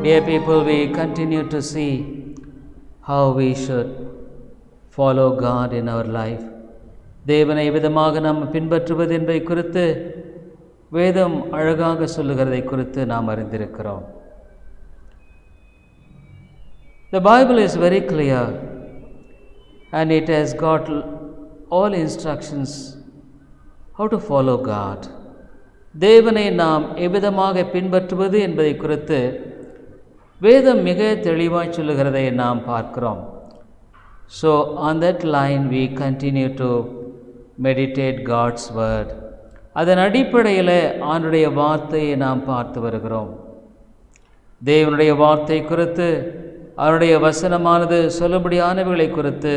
Dear people, we continue to see how we should follow God in our life. தேவனை விதமாக நாம் பின்பற்றுவது என்பதை குறித்து வேதம் அழகாக சொல்லுகிறதை குறித்து நாம் அறிந்திருக்கிறோம். The Bible is very clear and it has got all instructions how to follow God. தேவனை நாம் எவ்விதமாக பின்பற்றுவது என்பதை குறித்து வேதம் மிக தெளிவாய் சொல்லுகிறதை நாம் பார்க்கிறோம். So on that line we continue to meditate God's word. அதன் அடிப்படையில் ஆண்டுடைய வார்த்தையை நாம் பார்த்து வருகிறோம். தேவனுடைய வார்த்தை குறித்து அவருடைய வசனமானது சொல்லும்படியானவைகளை குறித்து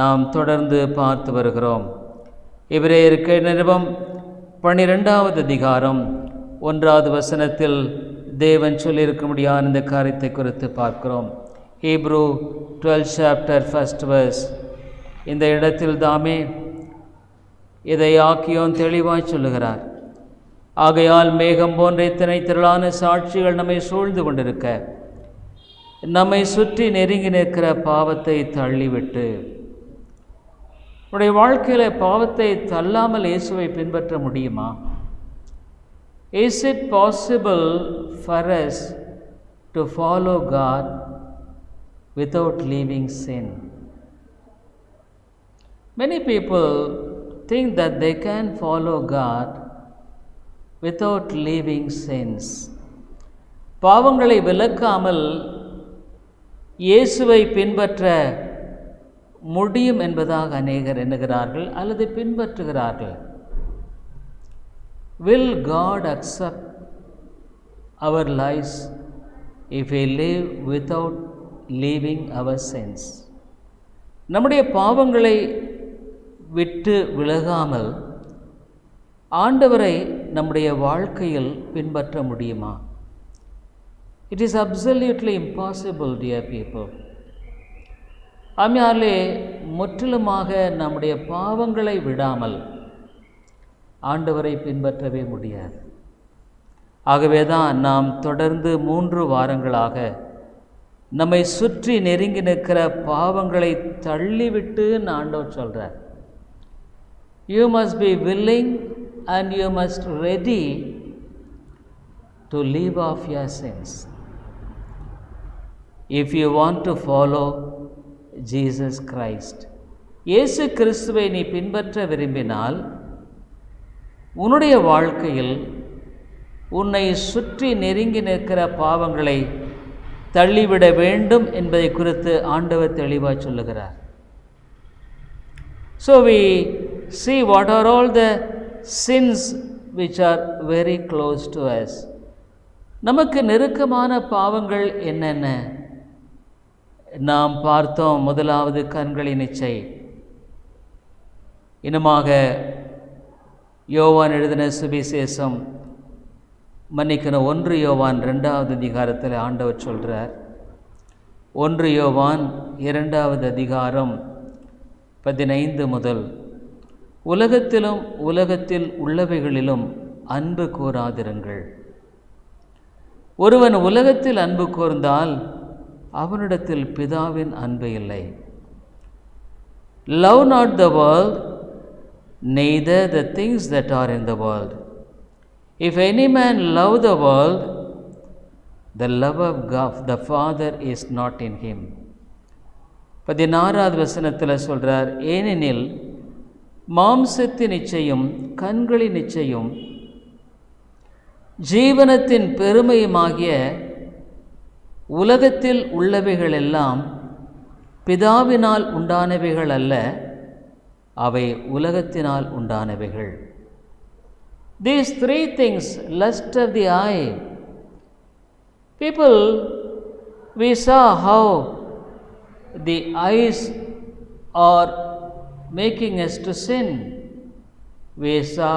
நாம் தொடர்ந்து பார்த்து வருகிறோம். எபிரேயருக்கு நிருபம் 12வது அதிகாரம் 1வது வசனத்தில் தேவன் சொல்லியிருக்கும்படியான இந்த காரியத்தை குறித்து பார்க்கிறோம். Hebrew 12th chapter 1st verse. இந்த இடத்தில் தாமே இதை ஆக்கியோன் தெளிவாய் சொல்லுகிறார். ஆகையால் மேகம் போன்ற இத்தனை திரளான சாட்சிகள் நம்மை சூழ்ந்து கொண்டிருக்க நம்மை சுற்றி நெருங்கி நிற்கிற பாவத்தை தள்ளிவிட்டு. உடைய வாழ்க்கையில் பாவத்தை தள்ளாமல் இயேசுவை பின்பற்ற முடியுமா? Is it possible for us to follow God without leaving sin? Many people think that they can follow God without leaving sins. பாவங்களை விலக்காமல் இயேசுவை பின்பற்ற முடியும் என்பதாக அநேகர் எண்ணுகிறார்கள் அல்லது பின்பற்றுகிறார்கள். Will God accept our lives if we live without leaving our sins? நம்முடைய பாவங்களை விட்டு விலகாமல் ஆண்டவரை நம்முடைய வாழ்க்கையில் பின்பற்ற முடியுமா? It is absolutely impossible, dear people. ஆமையாலே முற்றிலுமாக நம்முடைய பாவங்களை விடாமல் ஆண்டவரை பின்பற்றவே முடியாது. ஆகவே தான் நாம் தொடர்ந்து 3 வாரங்களாக நம்மை சுற்றி நெருங்கி நிற்கிற பாவங்களை தள்ளிவிட்டு ஆண்டவர் சொல்கிறார். You must be willing and you must ready to leave off your sins if you want to follow Jesus Christ. இயேசு கிறிஸ்துவை நீ பின்பற்ற விரும்பினால் உன்னுடைய வாழ்க்கையில் உன்னை சுற்றி நெருங்கி நிற்கிற பாவங்களை தள்ளிவிட வேண்டும் என்பதை குறித்து ஆண்டவர் தெளிவாக சொல்லுகிறார். So we see what are all the sins which are very close to us. நமக்கு நெருக்கமான பாவங்கள் என்னென்ன நாம் பார்த்தோம். முதலாவது கண்களின் இச்சை. இன்னுமாக யோவான் எழுதின சுவிசேஷம் 1 யோவான் 2வது அதிகாரத்தில் ஆண்டவர் சொல்கிறார். 1 யோவான் 2வது அதிகாரம் 15 முதல், உலகத்திலும் உலகத்தில் உள்ளவைகளிலும் அன்பு கூறாதிருங்கள். ஒருவன் உலகத்தில் அன்பு கூர்ந்தால் அவனிடத்தில் பிதாவின் அன்பு இல்லை. Love not the world, neither the things that are in the world. If any man love the world, the love of God the Father is not in him. 16வது வசனத்தில் சொல்கிறார், ஏனெனில் மாம்சத்தின் இச்சையும் கண்களின் இச்சையும் ஜீவனத்தின் பெருமையுமாகிய உலகத்தில் உள்ளவைகளெல்லாம் பிதாவினால் உண்டானவைகள் அல்ல, அவை உலகத்தினால் உண்டானவைகள். These 3 things, lust of the eye. People, we saw how the eyes are making us to sin. We saw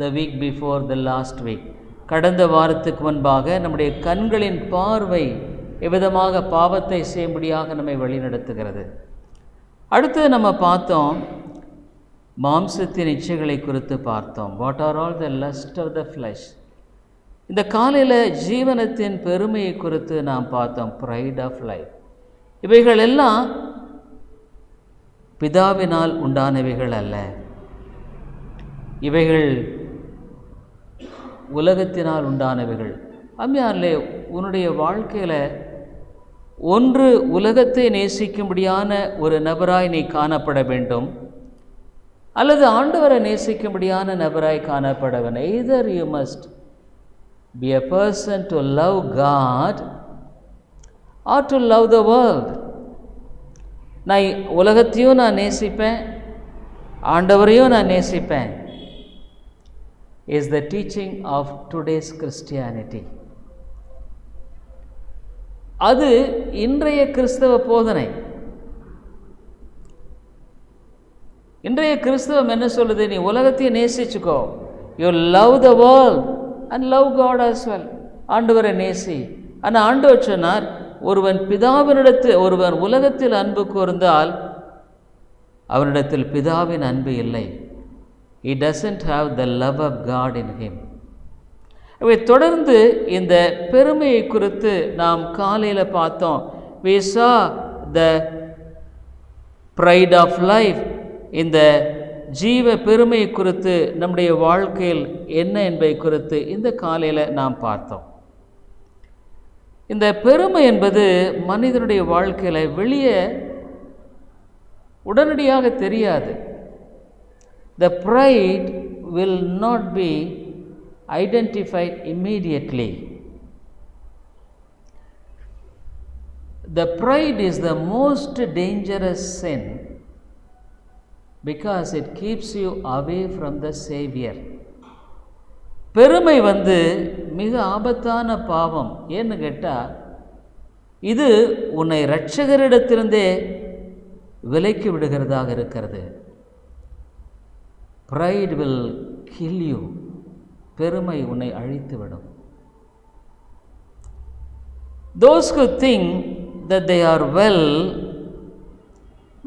the week before the last week. கடந்த வாரத்துக்கு முன்பாக நம்முடைய கண்களின் பார்வை எவ்விதமாக பாவத்தை செய்யும்படியாக நம்மை வழிநடத்துகிறது. அடுத்து நம்ம பார்த்தோம் மாம்சத்தின் இச்சைகளை குறித்து பார்த்தோம். What are all the lust of the flesh. இந்த காலையில் ஜீவனத்தின் பெருமையை குறித்து நாம் பார்த்தோம். Pride of life. இவைகள் எல்லாம் பிதாவினால் உண்டானவைகள் அல்ல. இவைகள் உலகத்தினால் உண்டானவைகள். அம்மையாரிலே, உன்னுடைய வாழ்க்கையில் ஒன்று உலகத்தை நேசிக்கும்படியான ஒரு நபராய் நீ காணப்பட வேண்டும், அல்லது ஆண்டவரை நேசிக்கும்படியான நபராய் காணப்பட வேண்டும். either you must be a person to love God or to love the world. நான் உலகத்தையும் நான் நேசிப்பேன், ஆண்டவரையும் நான் நேசிப்பேன் is the teaching of today's Christianity. அது இன்றைய கிறிஸ்தவ போதனை. இன்றைய கிறிஸ்தவம் என்ன சொல்லுது? நீ உலகத்தையும் நேசிச்சுக்கோ. You love the world and love God as well. ஆண்டவரை நேசி. ஆனால் ஆண்டவர் சொன்னார், ஒருவன் உலகத்தில் அன்பு கூர்ந்தால் அவனிடத்தில் பிதாவின் அன்பு இல்லை. He doesn't have the love of God in him. தொடர்ந்து இந்த பெருமையை குறித்து நாம் காலையில் பார்த்தோம். We saw the pride of life. இந்த ஜீவ பெருமை குறித்து நம்முடைய வாழ்க்கையில் என்ன என்பதை குறித்து இந்த காலையில் நாம் பார்த்தோம். இந்த பெருமை என்பது மனிதனுடைய வாழ்க்கையில் வெளியே உடனடியாக தெரியாது. The pride will not be identified immediately. The pride is the most dangerous sin because it keeps you away from the Savior. பெருமை மிக ஆபத்தான பாவம். ஏன்னு கேட்டால், இது உன்னை இரட்சகரிடத்திலிருந்தே விலக்கி விடுகிறதாக இருக்கிறது. Pride will kill you. பெருமை உன்னை அழித்துவிடும். Those who think that they are well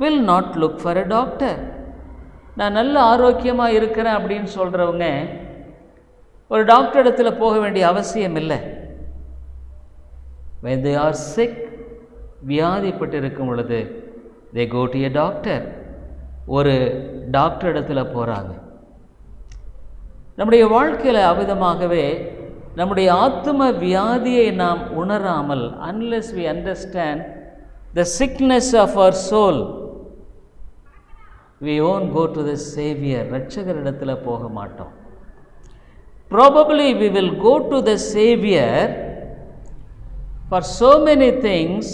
will not look for a doctor. நான் நல்ல ஆரோக்கியமாக இருக்கிறேன் அப்படின்னு சொல்கிறவங்க ஒரு டாக்டர் இடத்துல போக வேண்டிய அவசியம் இல்லை. when they are sick, வியாதிப்பட்டு இருக்கும் பொழுது they go to a doctor. ஒரு டாக்டர் இடத்துல போகிறாங்க. நம்முடைய வாழ்க்கையில் அவ்விதமாகவே நம்முடைய ஆத்தும வியாதியை நாம் உணராமல், unless we understand the sickness of our soul, we won't go to the Savior. இரட்சகர் இடத்துல போக மாட்டோம். Probably we will go to the Savior for so many things.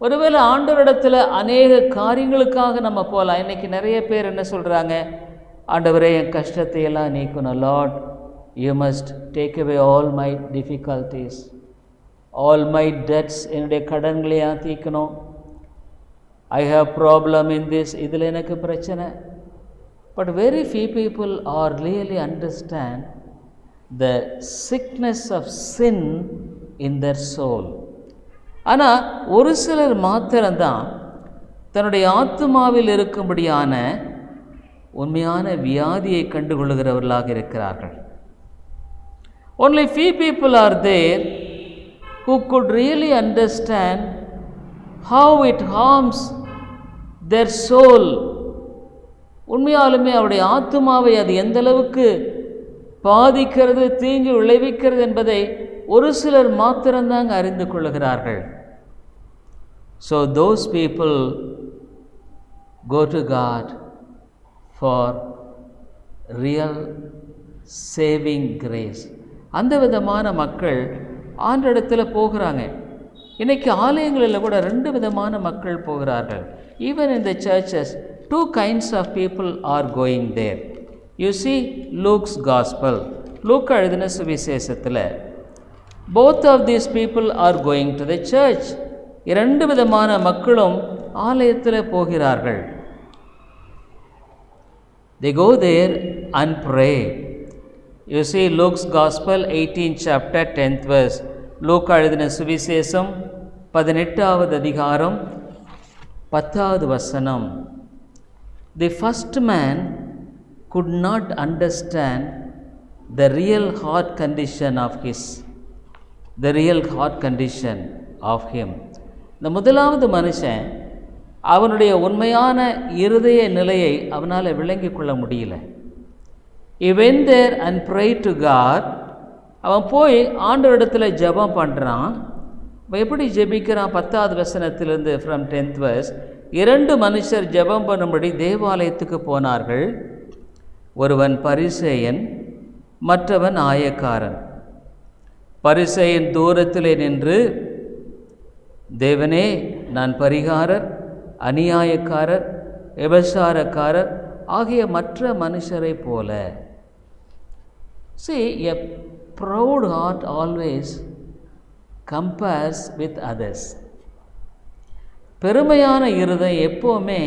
ஒருவேளை ஆண்டவரிடத்தில் அநேக காரியங்களுக்காக நம்ம போகலாம். இன்றைக்கி நிறைய பேர் என்ன சொல்கிறாங்க? ஆண்டவரே, என் கஷ்டத்தை எல்லாம் நீக்கணும். Lord, you must take away all my difficulties, all my debts, என்னுடைய கடன்களையாக தீக்கணும். I have problem in this, இதில் எனக்கு பிரச்சனை. But very few people are really understand the sickness of sin in their soul. ஆனால் ஒரு சிலர் மாத்திரம்தான் தன்னுடைய ஆத்துமாவில் இருக்கும்படியான உண்மையான வியாதியை கண்டுகொள்ளுகிறவர்களாக இருக்கிறார்கள். Only few people are there who could really understand how it harms their soul. உண்மையாலுமே அவருடைய ஆத்துமாவை அது எந்த அளவுக்கு பாதிக்கிறது, தீங்கு விளைவிக்கிறது என்பதை ஒரு சிலர் மாத்திரம்தாங்க அறிந்து கொள்ளுகிறார்கள். So those people go to God for real saving grace. அந்த விதமான மக்கள் ஆண்டவரிடத்தில் போகிறாங்க. இன்றைக்கி ஆலயங்களில் கூட 2 விதமான மக்கள் போகிறார்கள். Even in the churches, 2 kinds of people are going there. You see Luke's gospel, லூக்கா எழுதின சுவிசேஷத்தில் both of these people are going to the church. 2 விதமான மக்களும் ஆலயத்தில் போகிறார்கள். They go there and pray. You see Luke's gospel 18th chapter 10th verse. லூக்கா எழுதின சுவிசேஷம் 18வது அதிகாரம் 10வது வசனம். The first man could not understand the real heart condition of him. இந்த முதலாவது மனுஷன் அவனுடைய உண்மையான இருதய நிலையை அவனால் விளங்கி கொள்ள முடியல. He went there and prayed to God. அவன் போய் ஆண்டவரிடத்தில் ஜெபம் பண்ணுறான். அவன் எப்படி ஜெபிக்கிறான்? 10வது வசனத்திலிருந்து from 10th verse, 2 மனுஷர் ஜெபம் பண்ணும்படி தேவாலயத்துக்கு போனார்கள். ஒருவன் பரிசேயன், மற்றவன் ஆயக்காரன். பரிசேயன் தூரத்திலே நின்று, தேவனே, நான் பரிகாரர், அநியாயக்காரர், விபசாரக்காரர் ஆகிய மற்ற மனுஷரை போல. See, a proud heart always compares with others. பெருமையான இருதயம் எப்போவுமே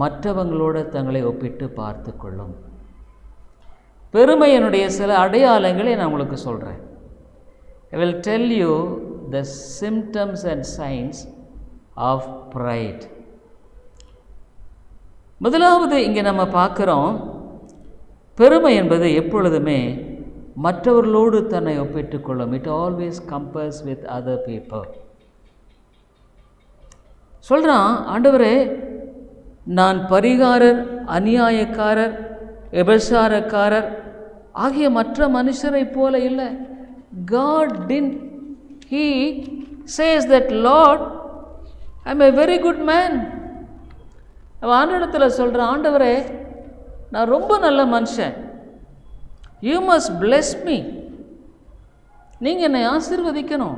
மற்றவங்களோட தங்களை ஒப்பிட்டு பார்த்து கொள்ளும். பெருமையினுடைய சில அடையாளங்களை நான் உங்களுக்கு சொல்கிறேன். I will tell you the symptoms and signs of pride. முதலாவது இங்கே நம்ம பார்க்குறோம், பெருமை என்பது எப்பொழுதுமே மற்றவர்களோடு தன்னை ஒப்பிட்டு கொள்ளும். It always compares with other people. சொல்கிறான், ஆண்டவரே, நான் பரிகாரர், அநியாயக்காரர், விபசாரக்காரர் ஆகிய மற்ற மனுஷரை போல இல்லை. God didn't. He says that, Lord, I am a very good man. அவன் ஆண்டவரிடத்தில் சொல்கிறான், ஆண்டவரே, நான் ரொம்ப நல்ல மனுஷன். You must bless me. நீங்கள் என்னை ஆசீர்வதிக்கணும்.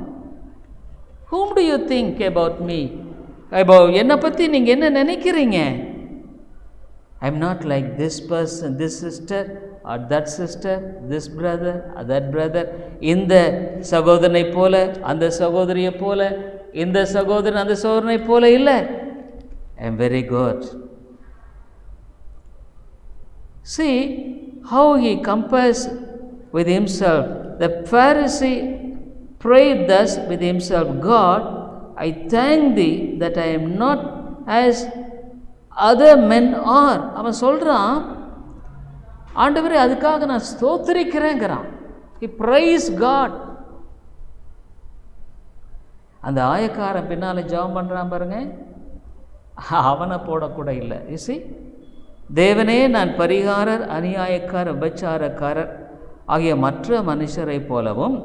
Whom do you think about me? என்னை பற்றி நீங்கள் என்ன நினைக்கிறீங்க? I am not like this person, this sister or that sister, this brother or that brother. இந்த சகோதரனை போல, அந்த சகோதரியை போல, இந்த சகோதரன் அந்த சகோதரனை போல இல்லை. I am very good. See how he compares with himself. The Pharisee prayed thus with himself, God, I thank thee that I am not as other men are. அவன் சொல்கிறான், ஆண்டவரே, அதுக்காக நான் ஸ்தோத்திரிக்கிறேங்கிறான். He praised God. அந்த ஆயக்காரன் பின்னால் ஜெபம் பண்ணுறான் பாருங்க, அவனை போடக்கூட இல்லை. You see, தேவனே, நான் பரிகாரர், அநியாயக்காரர், விபச்சாரக்காரர் ஆகிய மற்ற மனுஷரை போலவும்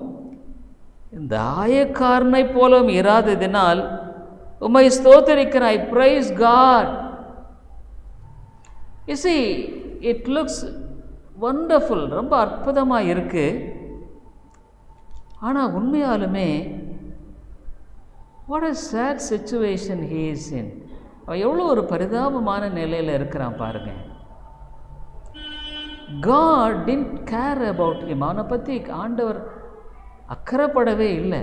இந்த ஆயக்காரனை போலவும் இராததினால் உம்மை ஸ்தோத்திரிக்கிறேன். I praise God. You see, it looks wonderful. ரொம்ப அற்புதமாக இருக்குது. ஆனால் உண்மையாலுமே what a sad situation he is in. அவன் எவ்வளோ ஒரு பரிதாபமான நிலையில் இருக்கிறான் பாருங்க. God didn't care about him. அவனை பற்றி ஆண்டவர் அக்கறைப்படவே இல்லை.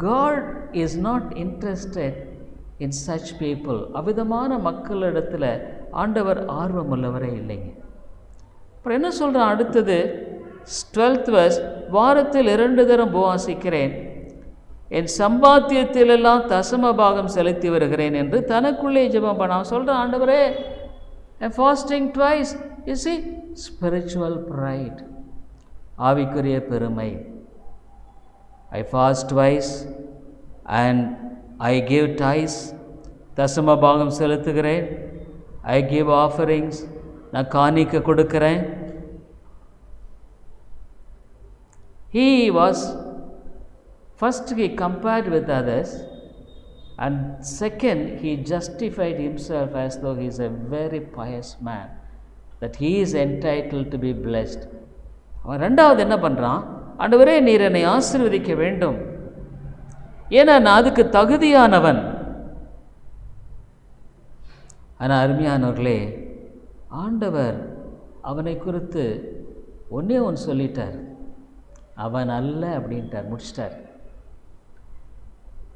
God is not interested in such people. அவ்விதமான மக்களிடத்தில் ஆண்டவர் ஆர்வமுள்ளவரே இல்லைங்க. அப்புறம் என்ன சொல்கிறான் அடுத்தது? 12th verse, வாரத்தில் 2 தரம் உபவாசிக்கிறேன், என் சம்பாத்தியத்திலெல்லாம் தசம பாகம் செலுத்தி வருகிறேன் என்று தனக்குள்ளே ஜெபம் பண்ண. அவன் சொல்கிறான், ஆண்டவரே, I am fasting twice. You see, spiritual pride, ஆவிக்குரிய பெருமை. I fast twice and I give tithes. தசம பாகம் செலுத்துகிறேன். I give offerings. நான் காணிக்கை கொடுக்கிறேன். He was, first he compared with others, and second he justified himself as though he is a very pious man, that he is entitled to be blessed. அவன் ரெண்டாவது என்ன பண்ணுறான்? ஆண்டவரே, நீர் என்னை ஆசீர்வதிக்க வேண்டும், ஏன்னா நான் அதுக்கு தகுதியானவன். ஆனால் அருமையானவர்களே, ஆண்டவர் அவனை குறித்து ஒன்றே ஒன்று சொல்லிட்டார், அவன் அல்ல அப்படின்ட்டார், முடிச்சிட்டார்.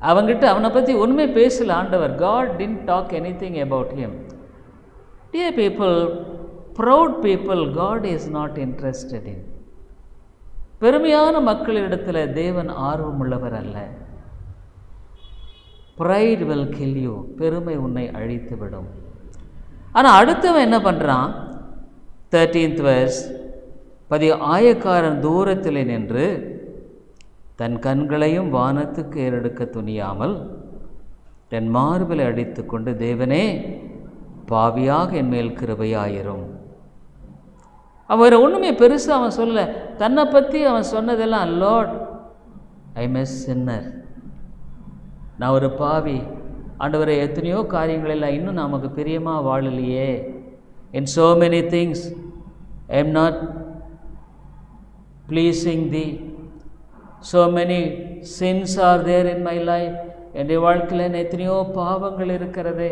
அவங்கிட்ட அவனை பற்றி ஒன்றுமே பேசல ஆண்டவர். God didn't talk anything about him. Dear people, proud people, God is not interested in. பெருமையான மக்களிடத்தில் தேவன் ஆர்வம் உள்ளவர் அல்ல. Pride will kill you. பெருமை உன்னை அழித்து விடும். ஆனால் அடுத்தவன் என்ன பண்ணுறான்? 13th verse, ஆயக்காரன் தூரத்திலே நின்று தன் கண்களையும் வானத்துக்கு ஏறெடுக்க துணியாமல் தன் மார்பிலை அடித்து கொண்டு, தேவனே, பாவியாக என் மேல் கிருபையாயிரும். அவர் ஒன்றுமே பெருசாக அவன் சொல்ல. தன்னை பற்றி அவன் சொன்னதெல்லாம், லார்ட், ஐ எம் எ சின்னர், நான் ஒரு பாவி ஆண்டவரே, எத்தனையோ காரியங்களெல்லாம் இன்னும் நமக்கு பிரியமாக வாழலையே. இன் so many things I am not pleasing thee. So many sins are there in my life. என்னுடைய வாழ்க்கையில் எத்தனையோ பாவங்கள் இருக்கிறது.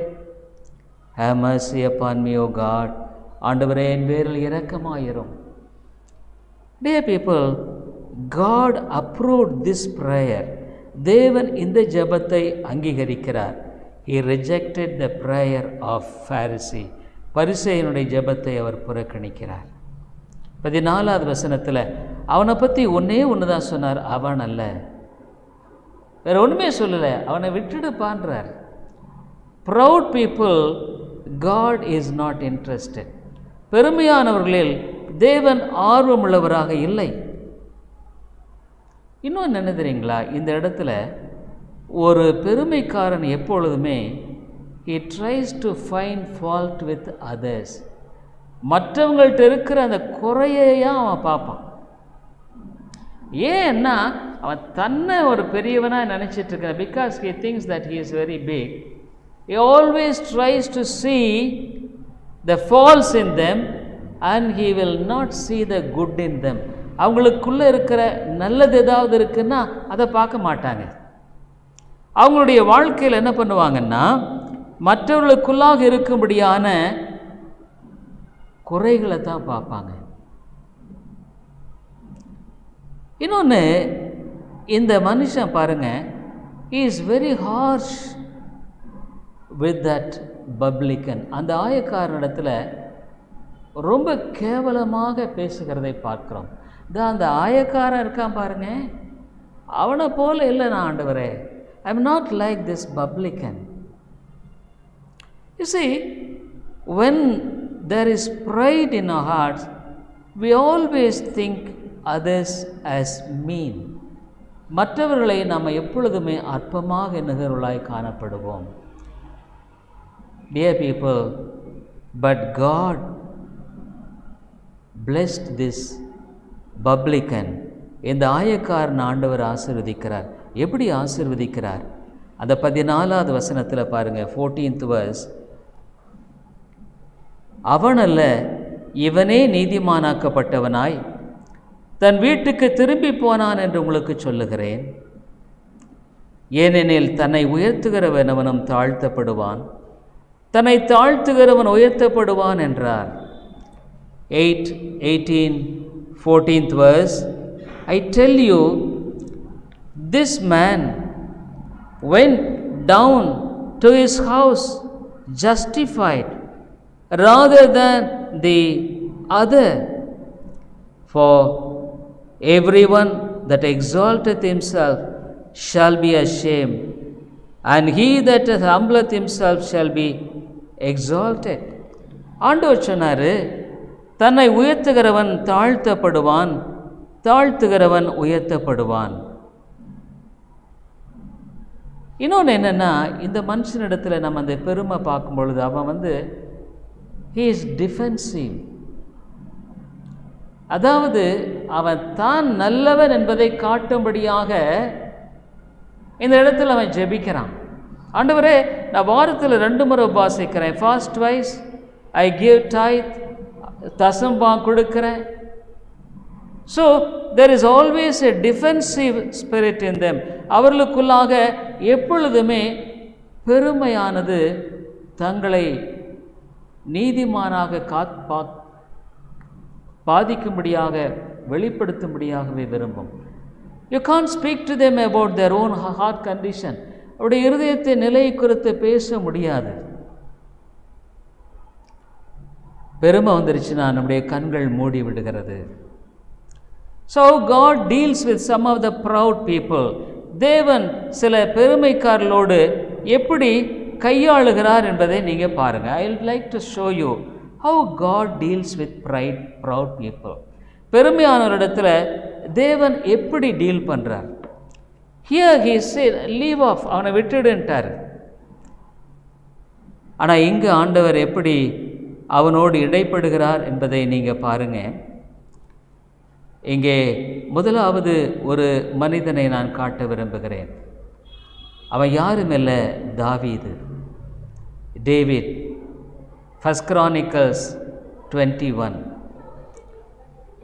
Have mercy upon me, O God. ஆண்டவரே, என் பேரில் இரக்கமாயிரும். Dear people, God approved this prayer. தேவன் இந்த ஜெபத்தை அங்கீகரிக்கிறார். He rejected the prayer of Pharisee. பரிசேயனுடைய ஜெபத்தை அவர் புறக்கணிக்கிறார். 14வது வசனத்தில் அவனை பற்றி ஒன்று தான் சொன்னார், அவன் அல்ல, வேறு ஒன்றுமே சொல்லலை, அவனை விட்டுடுப்பான்றார். Proud people God is not interested. பெருமையானவர்களில் தேவன் ஆர்வமுள்ளவராக இல்லை. இன்னும் என்ன தெரியுங்களா, இந்த இடத்துல ஒரு பெருமைக்காரன் எப்பொழுதுமே he tries to find fault with others. மற்றவங்கள்ட்ட இருக்கிற அந்த குறையையும் அவன் பார்ப்பான். ஏன்னா அவன் தன்னை ஒரு பெரியவனாக நினச்சிட்டு இருக்கான். Because he thinks that he is very big. He always tries to see the faults in them and he will not see the good in them. அவங்களுக்குள்ளே இருக்கிற நல்லது ஏதாவது இருக்குன்னா அதை பார்க்க மாட்டாங்க. அவங்களுடைய வாழ்க்கையில் என்ன பண்ணுவாங்கன்னா, மற்றவர்களுக்குள்ளாக இருக்கும்படியான குறைகளை தான் பார்ப்பாங்க. இன்னொன்று, இந்த மனுஷன் பாருங்க, he is very harsh with that publican. அந்த ஆயக்காரனிடத்தில் ரொம்ப கேவலமாக பேசுகிறதை பார்க்கிறோம். அந்த ஆயக்காரன் இருக்கான் பாருங்க, அவனை போல இல்லை நான் ஆண்டவரே. I am not like this publican. You see, when there is pride in our hearts, we always think others as mean. மற்றவர்களை நாம் எப்பொழுதுமே அற்பமாக எண்ணுகிறவர்களாய் காணப்படுவோம். Dear people, but God blessed this publican. இந்த ஆயக்காரன் ஆண்டவர் ஆசீர்வதிக்கிறார். எப்படி ஆசீர்வதிக்கிறார்? அந்த 14வது வசனத்தில் பாருங்கள், 14th verse. அவனல்ல, இவனே நீதிமானாக்கப்பட்டவனாய் தன் வீட்டுக்கு திரும்பி போனான் என்று உங்களுக்கு சொல்லுகிறேன். ஏனெனில் தன்னை உயர்த்துகிறவனவனும் தாழ்த்தப்படுவான், தன்னை தாழ்த்துகிறவன் உயர்த்தப்படுவான் என்றார். 18, 14th verse. I tell you, this man went down to his house justified rather than the other. For everyone that exalteth himself shall be ashamed, and he that humbleth himself shall be exalted. ஆண்டவர் சொன்னார், தன்னை உயர்த்துகிறவன் தாழ்த்தப்படுவான், தாழ்த்துகிறவன் உயர்த்தப்படுவான். இன்னொன்று என்னென்னா, இந்த மனுஷனிடத்தில் நம்ம அந்த பெருமை பார்க்கும் பொழுது அவன் he is defensive. அதாவது அவன் தான் நல்லவன் என்பதை காட்டும்படியாக இந்த இடத்துல அவன் ஜெபிக்கிறான். ஆண்டவரே, நான் வாரத்தில் 2 முறை உபாசிக்கிறேன். Fast twice, I give tithe, தசம்பாகம் கொடுக்கிறேன். So there is always a defensive spirit in them. அவர்களுக்குள்ளாக எப்பொழுதுமே பெருமையானது தங்களை நீதிமானாக பாதிக்கும்படியாக வெளிப்படுத்தும்படியாகவே விரும்பும். You can't speak to them about their own heart condition. அவருடைய இருதயத்தை நிலை குறித்து பேச முடியாது. பெருமை வந்துருச்சுன்னா நம்முடைய கண்கள் மூடி விடுகிறது. So God deals with some of the proud people. தேவன் சில பெருமைக்காரர்களோடு எப்படி கையாளுகிறார் என்பதை நீங்கள் பாருங்கள். I would like to show you how God deals with proud people. பெருமையானவரிடத்துல தேவன் எப்படி டீல் பண்ணுறார்? Here he said leave off, அவனை விட்டுடுன்ட்டார். ஆனால் இங்கு ஆண்டவர் எப்படி அவனோடு இடைப்படுகிறார் என்பதை நீங்கள் பாருங்கள். இங்கே முதலாவது ஒரு மனிதனை நான் காட்ட விரும்புகிறேன். அவன் யாரும் இல்லை, தாவீது, டேவிட். 1 Chronicles 21,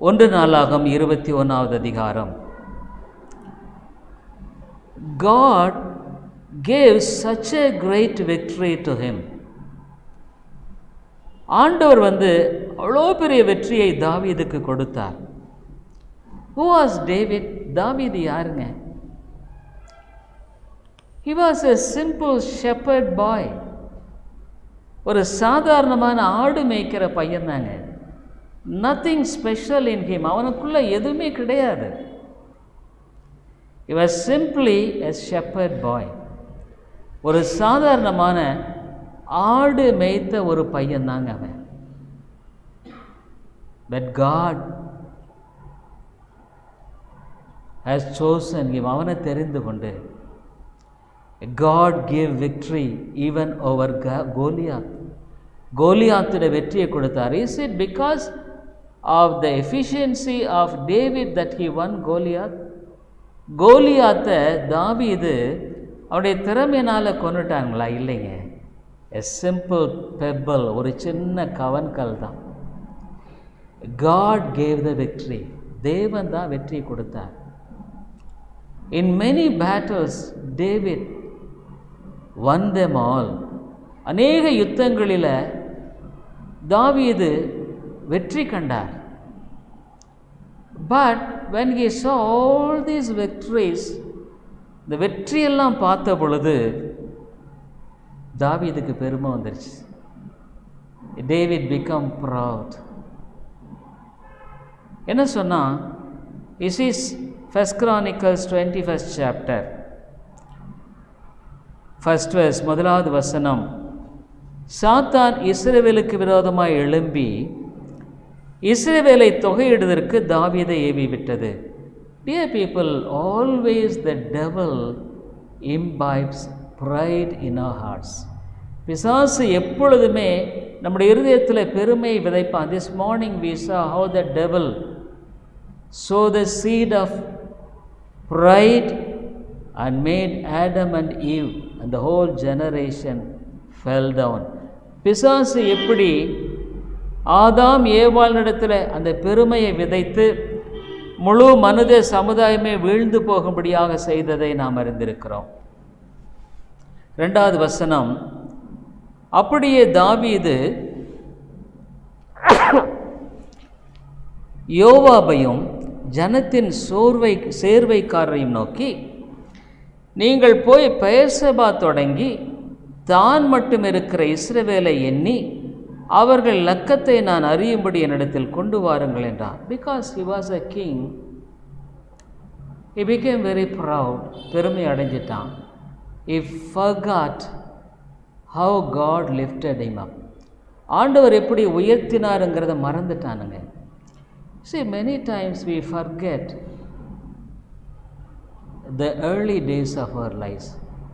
1 நாளாகமம் 21வது அதிகாரம். God gave such a great victory to him. ஆண்டவர் அவ்வளோ பெரிய வெற்றியை தாவீதுக்கு கொடுத்தார். Who was David? தாவீது யாருங்க? He was a simple shepherd boy. ஒரு சாதாரணமான ஆடு மேய்க்கிற பையன் தாங்க. Nothing special in him. அவனுக்குள்ள எதுவுமே கிடையாது. He was simply a shepherd boy. ஒரு சாதாரணமான ஆடு மேய்த்த ஒரு பையன் தாங்க அவன். But God has chosen him. அவனை தெரிந்து கொண்டு God gave victory even over Goliath. கோலியாத்துடைய வெற்றியை கொடுத்தார். Is it because of the efficiency of David that he won Goliath? கோலியாத்தை தாவீது அவருடைய திறமையினால் கொண்டுட்டாங்களா? இல்லைங்க. a simple pebble, ஒரு சின்ன கவன்கல் தான். God gave the victory. தேவன் தான் வெற்றியை கொடுத்தார். In many battles David won them all. அநேக யுத்தங்களில் தாவீது வெற்றி கண்டார். But when he saw all these victories, இந்த வெற்றியெல்லாம் பார்த்த பொழுது தாவீதுக்கு பெருமை வந்துருச்சு. David become proud. என்ன சொன்னா? This is 1 Chronicles 21st chapter, 1st verse, முதலாவது வசனம். சாத்தான் இஸ்ரவேலுக்கு விரோதமாய் எழும்பி இஸ்ரவேலை தொகையிடுவதற்கு தாவீதை ஏவி விட்டது. Dear people, always the devil imbibes pride in our hearts. பிசாசு எப்பொழுதுமே நம்முடைய இருதயத்தில் பெருமை விதைப்பான். This morning we saw how the devil sowed the seed of pride and made Adam and Eve and the whole generation fell down. பிசாசு எப்படி ஆதாம் ஏவாளிடத்தில் அந்த பெருமையை விதைத்து முழு மனித சமுதாயமே வீழ்ந்து போகும்படியாக செய்ததை நாம் அறிந்திருக்கிறோம். 2வது வசனம். அப்படியே தாவீது யோவாபையும் ஜனத்தின் சேர்வைக்காரரையும் நோக்கி, நீங்கள் போய் பெயர்செபா தொடங்கி தான் மட்டும் இருக்கிற இஸ்ரவேலை எண்ணி அவர்கள் லக்கத்தை நான் அறியும்படி என்னிடத்தில் கொண்டு வாருங்கள் என்றார். Because he was a king, he became very proud. பெருமை அடைஞ்சிட்டான். He forgot how God lifted him up. ஆண்டவர் எப்படி உயர்த்தினாருங்கிறத மறந்துட்டானுங்க. See, many times we forget the early days of our lives.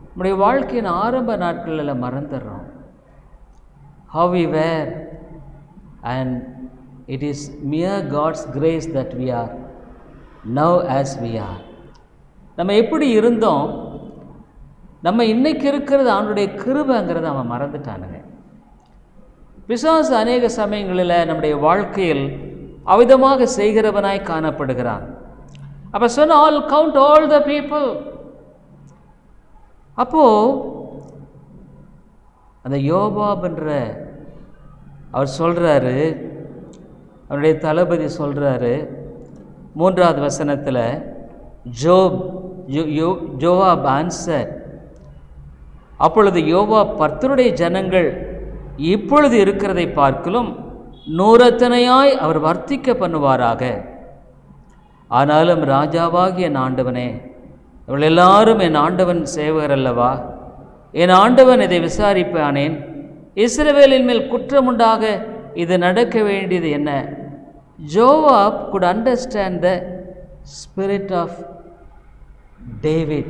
நம்முடைய வாழ்க்கையின் ஆரம்ப நாட்களில் மறந்துடுறோம். How we were, and it is mere God's grace that we are now as we are. நம்ம எப்படி இருந்தோம், நம்ம இன்னைக்கு இருக்கிறது அவனுடைய கிருபைங்கிறத அவன் மறந்துட்டானுங்க. பிசாசு அநேக சமயங்களில் நம்முடைய வாழ்க்கையில் அவிதமாக செய்கிறவனாய் காணப்படுகிறான். அப்போ சொன்ன all count all the people. அப்போது அந்த யோவாப்ன்ற அவர் சொல்கிறாரு, அவருடைய தளபதி சொல்கிறாரு 3வது வசனத்தில், ஜோவாப் ஆன்சர். அப்பொழுது யோவாப், கர்த்தருடைய ஜனங்கள் இப்பொழுது இருக்கிறதை பார்க்கிலும் 100 அவர் வர்த்திக்க பண்ணுவாராக. ஆனாலும் ராஜாவாகிய என் ஆண்டவனே, இவள் எல்லாரும் என் ஆண்டவன் சேவகர் அல்லவா? என் ஆண்டவன் இதை விசாரிப்பானேன்? இஸ்ரவேலின் மேல் குற்றமுண்டாக இது நடக்க வேண்டியது என்ன? Joab could understand the spirit of David.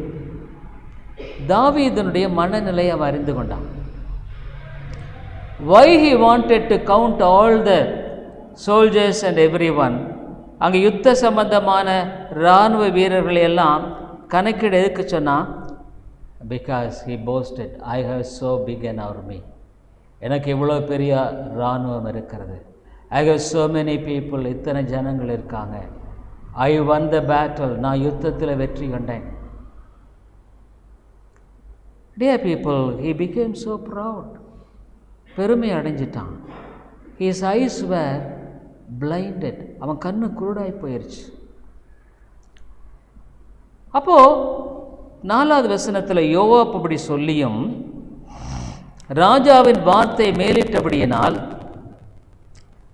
தாவீதுனுடைய மனநிலையை அவன் அறிந்து கொண்டான். Why he wanted to count all the soldiers and everyone, அங்கே யுத்த சம்பந்தமான இராணுவ வீரர்களை எல்லாம் கணக்கிட எதுக்கு சொன்னான்? Because he boasted, I have so big an army. எனக்கு இவ்வளோ பெரிய இராணுவம் இருக்கிறது. I have so many people, இத்தனை ஜனங்கள் இருக்காங்க. I won the battle, நான் யுத்தத்தில் வெற்றி கண்டேன். Dear people, he became so proud. பெருமை அடைஞ்சிட்டான். His eyes were blinded. அவன் கண்ணு குருடாய் போயிடுச்சு. அப்போ 4வது வசனத்தில் யோவாப் அப்படி சொல்லியும் ராஜாவின் வார்த்தை மேலிட்டபடியினால்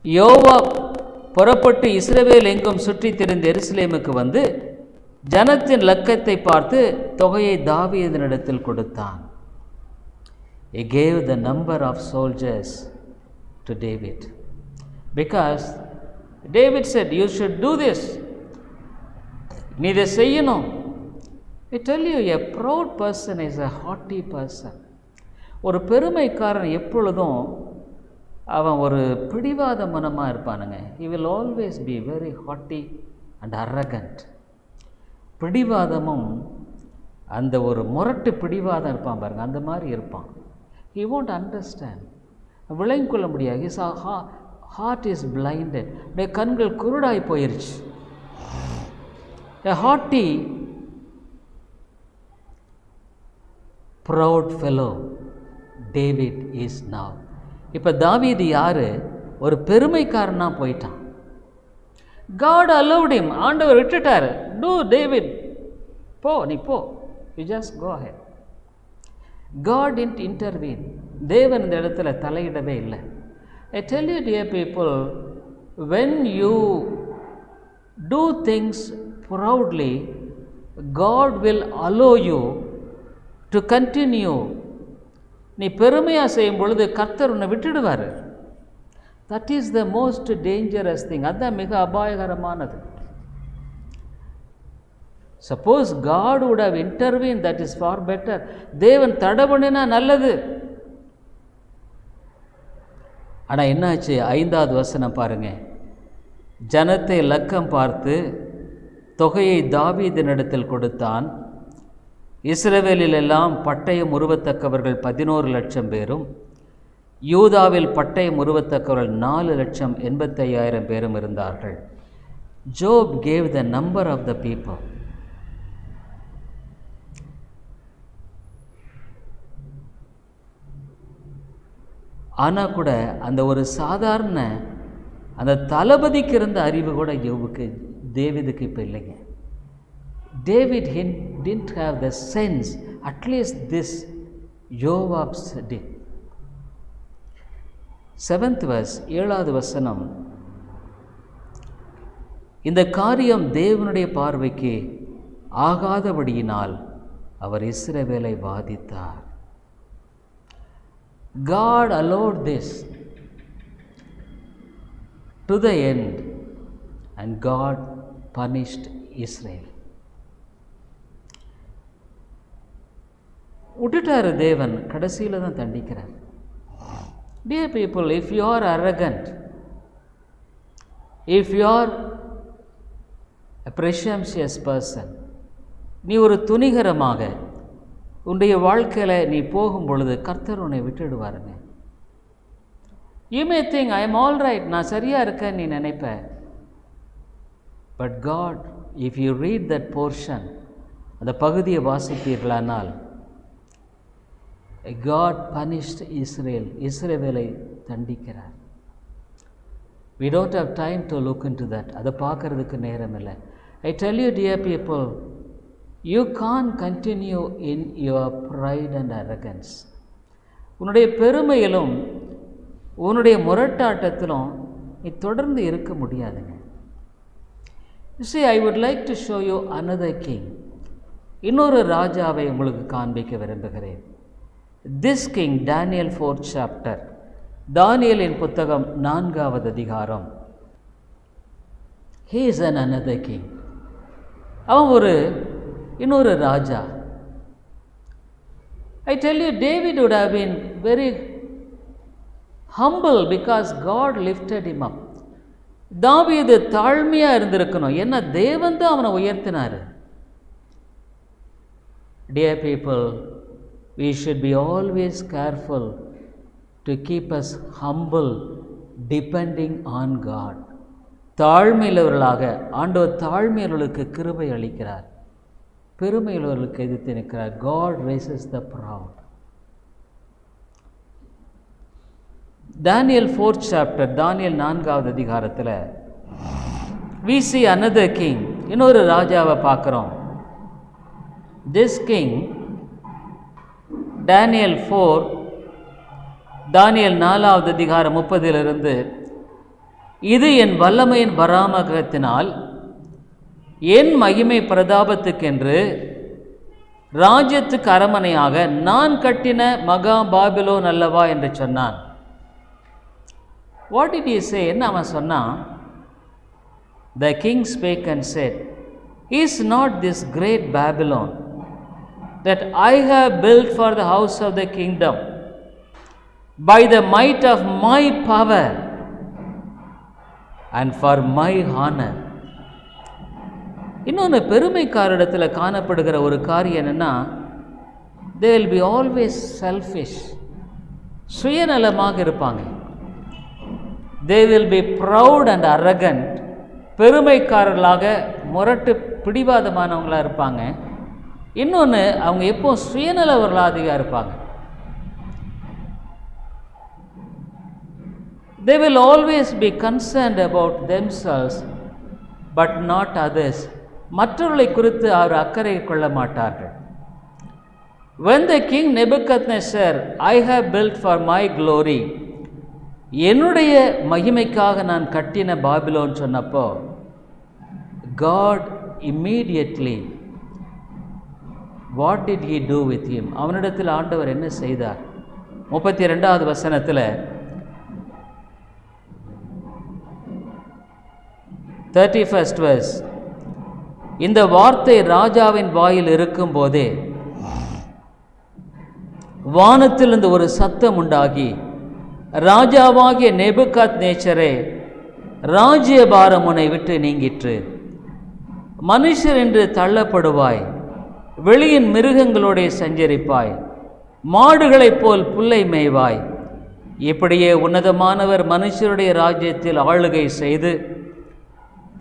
யோவாப் புறப்பட்டு இஸ்ரவேல் எங்கும் சுற்றி திரிந்த எருசலேமுக்கு வந்து ஜனத்தின் லக்கத்தை பார்த்து தொகையை தாவீதினிடத்தில் கொடுத்தான். He gave the number of soldiers to David because David said, you should do this. நீ இதை செய்யணும். I tell you, a proud person is a haughty person. ஒரு பெருமைக்காரன் எப்பொழுதும் அவன் ஒரு பிடிவாத மனமாக இருப்பானுங்க. He will always be very haughty and arrogant. பிடிவாதமும் அந்த ஒரு முரட்டு பிடிவாதம் இருப்பான் பாருங்க, அந்த மாதிரி இருப்பான். He won't understand. விளங்கி கொள்ள முடியாது. His heart is blinded. கண்கள் குருடாய் போயிருச்சு. A haughty, proud fellow David is now. இப்போ தாவீது யாரு? ஒரு பெருமைக்காரனாக போயிட்டான். God allowed him. ஆண்டவர் விட்டுட்டார். Do David, போ, நீ போ. You just go ahead. God didn't intervene. தேவன் இந்த இடத்துல தலையிடவே இல்லை. I tell you, dear people, when you do things proudly, God will allow you to continue. நீ பெருமையாக செய்யும் பொழுது கர்த்தர் உன்னை விட்டுடுவார். That is the most dangerous thing. அதுதான் மிக அபாயகரமானது. Suppose God would have intervened, that is far better. தேவன் தடை பண்ணினா நல்லது. ஆனால் என்னாச்சு? 5வது வசனம் பாருங்க. ஜனத்தை லக்கம் பார்த்து தொகையை தாவீதினிடத்தில் கொடுத்தான். இஸ்ரவேலிலெல்லாம் பட்டயம் உருவத்தக்கவர்கள் 11 லட்சம் பேரும், யூதாவில் பட்டயம் உருவத்தக்கவர்கள் 4,85,000 பேரும் இருந்தார்கள். Job gave the number of the people. ஆனால் கூட அந்த ஒரு சாதாரண அந்த தளபதிக்கு இருந்த அறிவு கூட யோபுக்கு, தேவீதுக்கு இப்போ இல்லைங்க. David didn't have the sense, at least this Joab did. 7th verse, 7வது வசனம். இந்த காரியம் தேவனுடைய பார்வைக்கு ஆகாதபடியினால் அவர் இஸ்ரவேலை வாதித்தார். God allowed this to the end and God punished Israel. விட்டுட்டாரு தேவன், கடைசியில் தான் தண்டிக்கிறார். Dear people, if you are arrogant, if you are a presumptuous person, நீ ஒரு துணிகரமாக உன்னுடைய வாழ்க்கையில் நீ போகும் பொழுது கர்த்தர் உன்னை விட்டுடுவாருங்க. You may think I am all right, நான் சரியாக இருக்கேன் நீ நினைப்ப. But God, if you read that portion, அந்த பகுதியை வாசிப்பீர்களானால், God punished Israel. இஸ்ரவேலை தண்டிக்கிறார். We don't have time to look into that. அதை பார்க்கறதுக்கு நேரம் இல்லை. I tell you, dear people, you can't continue in your pride and arrogance. உன்னுடைய பெருமையிலும் உன்னுடைய முரட்டாட்டத்திலும் நீ தொடர்ந்து இருக்க முடியாதுங்க. You see, I would like to show you another king. இன்னொரு ராஜாவை உங்களுக்கு காண்பிக்க விரும்புகிறேன். This king, Daniel 4th chapter, தானியேலின் புத்தகம் 4வது அதிகாரம் he is another king. அவன் இன்னொரு ராஜா. I tell you, David would have been very humble because God lifted him up. தாவீது தாழ்மையா இருந்திருக்கணும், ஏன்னா தேவன் தான் அவனை உயர்த்தினார். Dear people, we should be always careful to keep us humble, depending on God. தாழ்மையுள்ளவர்களாக, ஆண்டவர் தாழ்மையுள்ளவர்களுக்கு கிருபை அளிக்கிறார், பெருமையுள்ளவர்களுக்கு எதிர்த்து நிற்கிறார். God raises the proud. Daniel 4th chapter, தானியேல் 4வது அதிகாரத்தில் we see another king, இன்னொரு ராஜாவை பார்க்குறோம். This king, Daniel 4, தானியேல் 4வது அதிகாரம் 30 இது என் வல்லமையின் பராமகத்தினால் என் மகிமை பிரதாபத்துக்கென்று ராஜ்யத்துக்கு அரமனையாக நான் கட்டின மகா பாபிலோன் அல்லவா என்று சொன்னான். What did he say? என்ன அவன் சொன்னான்? The king spake and said, Is not this great Babylon that I have built for the house of the kingdom by the might of my power and for my honor? இன்னொன்று பெருமைக்காரிடத்தில் காணப்படுகிற ஒரு காரியம் என்னென்னா, they will be always selfish, சுயநலமாக இருப்பாங்க. they will be proud and arrogant, பெருமைக்காரர்களாக முரட்டு பிடிவாதமானவங்களாக இருப்பாங்க. இன்னொன்று அவங்க எப்போ சுயநலவர்களாதியாக இருப்பாங்க. they will always be concerned about themselves but not others. மற்றவர்களை குறித்து அவர் அக்கறை கொள்ள மாட்டார்கள். when the king Nebuchadnezzar, I have built for my glory, என்னுடைய மகிமைக்காக நான் கட்டின பாபிலோன் சொன்னப்போ, God immediately, what did he do with him? அவனிடத்தில் ஆண்டவர் என்ன செய்தார்? 32வது வசனத்தில் 31st verse, இந்த வார்த்தை ராஜாவின் வாயில் இருக்கும் போதே வானத்திலிருந்து ஒரு சத்தம் உண்டாகி, ராஜாவாகிய நேபுகாத்நேச்சரே, ராஜ்யபாரம் உன்னை விட்டு நீங்கிற்று, மனுஷர் என்று தள்ளப்படுவாய், வெளியின் மிருகங்களோட சஞ்சரிப்பாய், மாடுகளைப் போல் புல்லை மேய்வாய். இப்படியே உன்னதமானவர் மனுஷருடைய ராஜ்யத்தில் ஆளுகை செய்து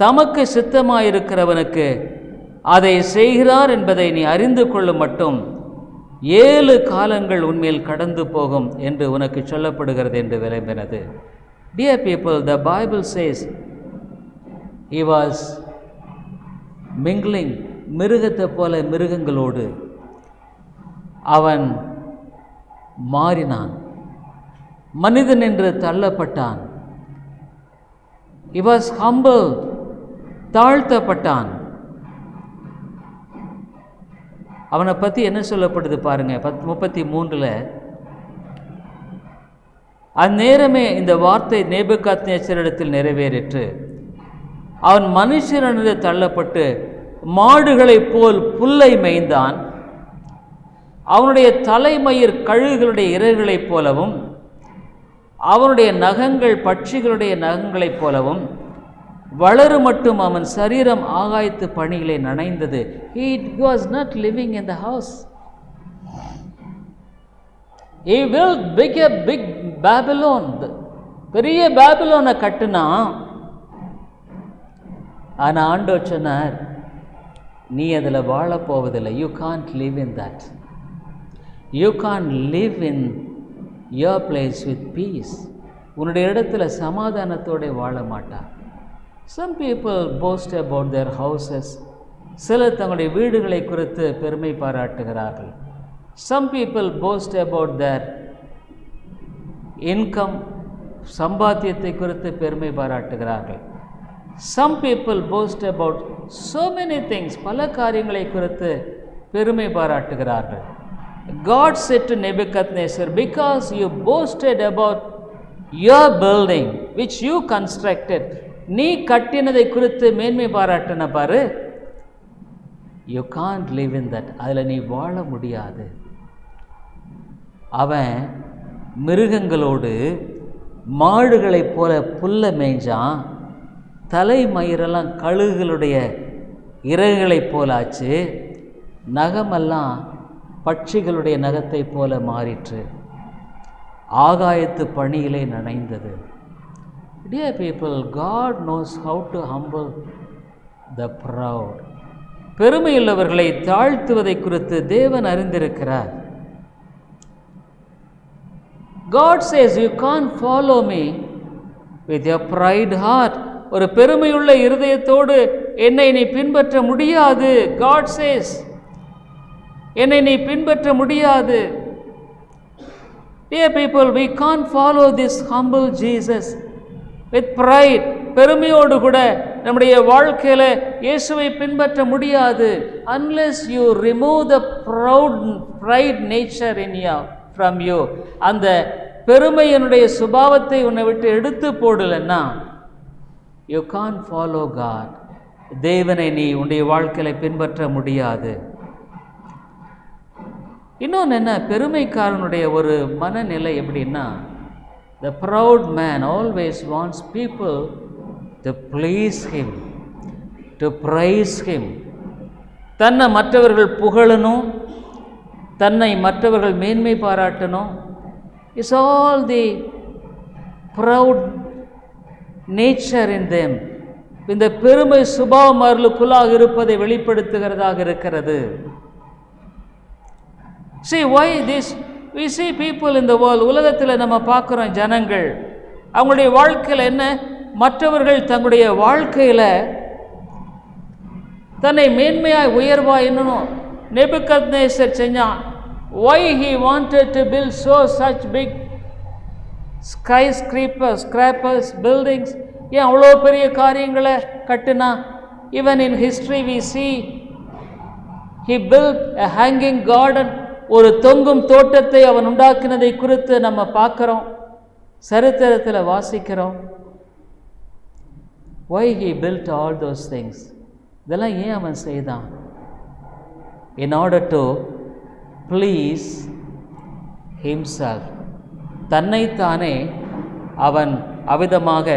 தமக்கு சித்தமாயிருக்கிறவனுக்கு அதை செய்கிறார் என்பதை நீ அறிந்து கொள்ளும் மட்டும் 7 காலங்கள் உன்மேல் கடந்து போகும் என்று உனக்கு சொல்லப்படுகிறது என்று விளம்பினது. Dear people, the Bible says he was mingling, மிருகத்தை போல மிருகங்களோடு அவன் மாறினான், மனிதன் என்று தள்ளப்பட்டான். he was humble, தாழ்த்தப்பட்டான். அவனை பற்றி என்ன சொல்லப்படுது பாருங்க, 33 அந்நேரமே இந்த வார்த்தை நேபுகாத்நேச்சரிடத்தில் நிறைவேறிற்று. அவன் மனுஷனிடத்து தள்ளப்பட்டு மாடுகளைப் போல் புல்லை மேய்ந்தான். அவனுடைய தலைமயிர் கழுகுகளுடைய இறகுகளைப் போலவும் அவனுடைய நகங்கள் பட்சிகளுடைய நகங்களைப் போலவும் வளரு மட்டும் அவன் சரீரம் ஆகாயத்து பணிகளை நனைந்தது. He was not living in the house. He will build a big Babylon, பெரிய பாபிலோனை கட்டுனா. ஆனால் ஆண்டவர் சொன்னார், நீ அதில் வாழப் போவதில்லை. You can't live in that. You can't live in your place with peace. உன்னுடைய இடத்துல சமாதானத்தோடு வாழ மாட்டார். Some people boast about their houses. சிலர் தங்களுடைய வீடுகளை குறித்து பெருமை பாராட்டுகிறார்கள். Some people boast about their income, சம்பாத்தியத்தை குறித்து பெருமை பாராட்டுகிறார்கள். Some people boast about so many things, பல காரியங்களை குறித்து பெருமை பாராட்டுகிறார்கள். God said to Nebuchadnezzar, because you boasted about your building which you constructed, நீ கட்டினதை குறித்து மேன்மை பாராட்டின பாரு, you can't live in that, அதில் நீ வாழ முடியாது. அவன் மிருகங்களோடு மாடுகளைப் போல புல்ல மேய்ஞ்சான், தலைமயிரெல்லாம் கழுகுகளுடைய இறகுகளைப் போல ஆச்சு, நகமெல்லாம் பட்சிகளுடைய நகத்தை போல மாறிற்று, ஆகாயத்து பணியிலே நனைந்தது. Dear people, God knows how to humble the proud. பெருமையுள்ளவர்களை தாழ்த்துவதை குறித்து தேவன் அறிந்திருக்கிறார். God says, you can't follow me with your pride heart. ஒரு பெருமையுள்ள இருதயத்தோடு என்னை நீ பின்பற்ற முடியாது. God says, என்னை நீ பின்பற்ற முடியாது. Dear people, we can't follow this humble Jesus with pride. பெருமையோடு கூட நம்முடைய வாழ்க்கையில் இயேசுவை பின்பற்ற முடியாது. Unless you remove the pride nature in you from you. அந்த பெருமையினுடைய சுபாவத்தை உன்னை விட்டு எடுத்து போடலன்னா you can't follow God. தேவனை நீ உன்னுடைய வாழ்க்கையில பின்பற்ற முடியாது. இன்னொன்று என்ன, பெருமைக்காரனுடைய ஒரு மனநிலை எப்படின்னா, the proud man always wants people to please him, to praise him. தன்னை மற்றவர்கள் புகழணும், தன்னை மற்றவர்கள் மேன்மை பாராட்டணும். It's all the proud nature in them. இந்த பெருமை சுபாவம் அவர்களுக்குள்ளாக இருப்பதை வெளிப்படுத்துகிறதாக இருக்கிறது. See why this? We see people in the world. உலகத்தில் நம்ம பார்க்குறோம் ஜனங்கள், அவங்களுடைய வாழ்க்கையில் என்ன, மற்றவர்கள் தங்களுடைய வாழ்க்கையில் தன்னை மேன்மையாய் உயர்வாய் என்னணும். நேபுகத்நேசர் செஞ்சான். Why he wanted to build such big skyscrapers, buildings? ஏன் அவ்வளோ பெரிய காரியங்களை கட்டினா? Even in history we see he built a hanging garden. ஒரு தொங்கும் தோட்டத்தை அவன் உண்டாக்கினதை குறித்து நம்ம பார்க்கிறோம், சரித்திரத்தில் வாசிக்கிறோம். Why he built all those things? இதெல்லாம் ஏன் அவன் செய்தான்? In order to please himself. தன்னைத்தானே அவன் அவிதமாக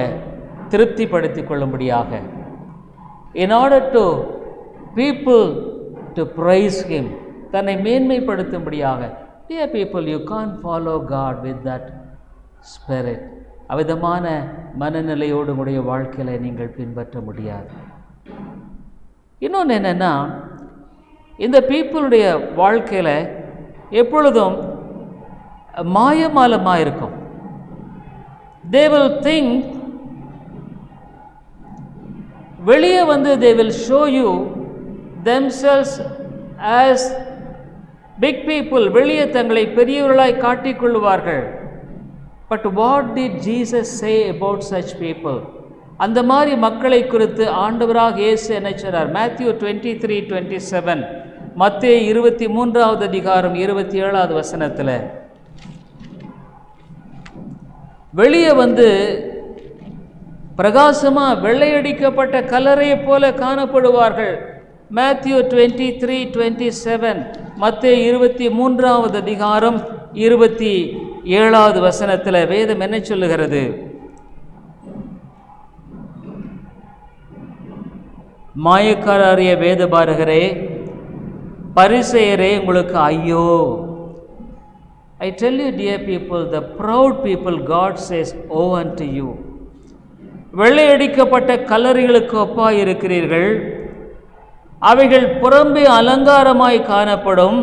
திருப்திப்படுத்திக் கொள்ளும்படியாக. In order to people to praise him. தன்னை மேன்மைப்படுத்தும்படியாக. Dear people, you can't follow God with that spirit. அவிதமான மனநிலையோடு உடைய வாழ்க்கையில நீங்கள் பின்பற்ற முடியாது. இன்னொன்று என்னன்னா, இந்த பீப்புளுடைய வாழ்க்கையில எப்பொழுதும் மாயமாலமாக இருக்கும். They will think, வெளியே வந்து they will show you themselves as big people. வெளியே தங்களை பெரியவர்களாய் காட்டிக்கொள்வார்கள். But what did Jesus say about such people? அந்த மாதிரி மக்களை குறித்து ஆண்டவராக இயேசு என்ன சொன்னார்? Matthew 23:27, மத்தேயு 23வது அதிகாரம் 27வது வசனத்தில், வெளியே வந்து பிரகாசமா வெள்ளையடிக்கப்பட்ட கல்லறையை போல காணப்படுவார்கள். Matthew 23:27, மத்தேயு 23வது அதிகாரம் 27வது வசனத்தில் வேதம் என்ன சொல்லுகிறது? மாயக்காரரிய வேதபாரகரே, பரிசேயரே, உங்களுக்கு ஐயோ! I tell you, dear people, the proud people, God says, "Oh unto you." வெள்ளையடிக்கப்பட்ட கல்லறைகளுக்கு ஒப்பாய் இருக்கிறீர்கள். அவைகள் புறம்பே அலங்காரமாய் காணப்படும்,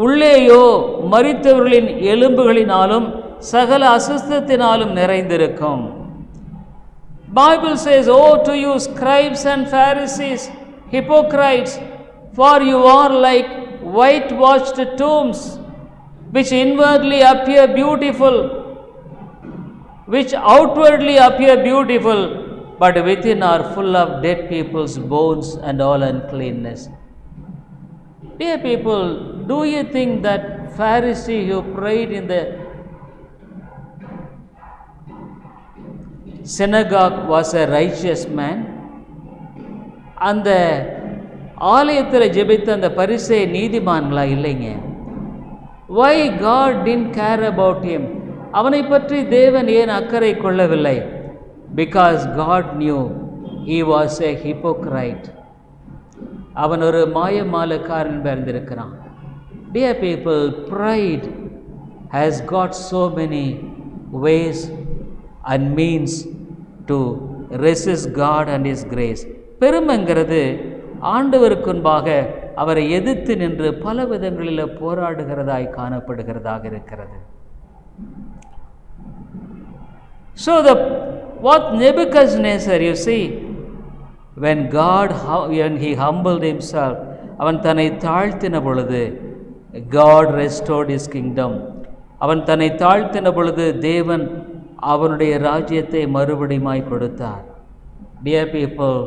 உள்ளேயோ மரித்தவர்களின் எலும்புகளினாலும் சகல அசுத்தத்தினாலும் நிறைந்திருக்கும். Bible says, "Oh to you, scribes and Pharisees, hypocrites, for you are like whitewashed tombs, which inwardly appear beautiful, which outwardly appear beautiful, but within are full of dead people's bones and all uncleanness." Dear people, do you think that Pharisee who prayed in the synagogue was a righteous man. அந்த ஆலயத்தில் ஜெபித்த அந்த பரிசேய நீதிமான்களா? இல்லைங்க. Why God didn't care about him? அவனை பற்றி தேவன் ஏன் அக்கறை கொள்ளவில்லை? Because God knew he was a hypocrite. அவன் ஒரு மாயமாலக்காரன் இருந்திருக்கிறான். Dear people, pride has got so many ways and means to resist God and his grace. பெருமைங்கிறது ஆண்டவருக்கு முன்பாக அவரை எதிர்த்து நின்று பல விதங்களில் போராடுகிறதாய் காணப்படுகிறதாக இருக்கிறது. So what Nebuchadnezzar, you see, when he humbled himself, அவன் தன்னை தாழ்த்தின பொழுது God restored his kingdom. அவன் தன்னை தாழ்த்தின பொழுது தேவன் அவனுடைய ராஜ்யத்தை மறுபடியுமாய் கொடுத்தார். Dear people,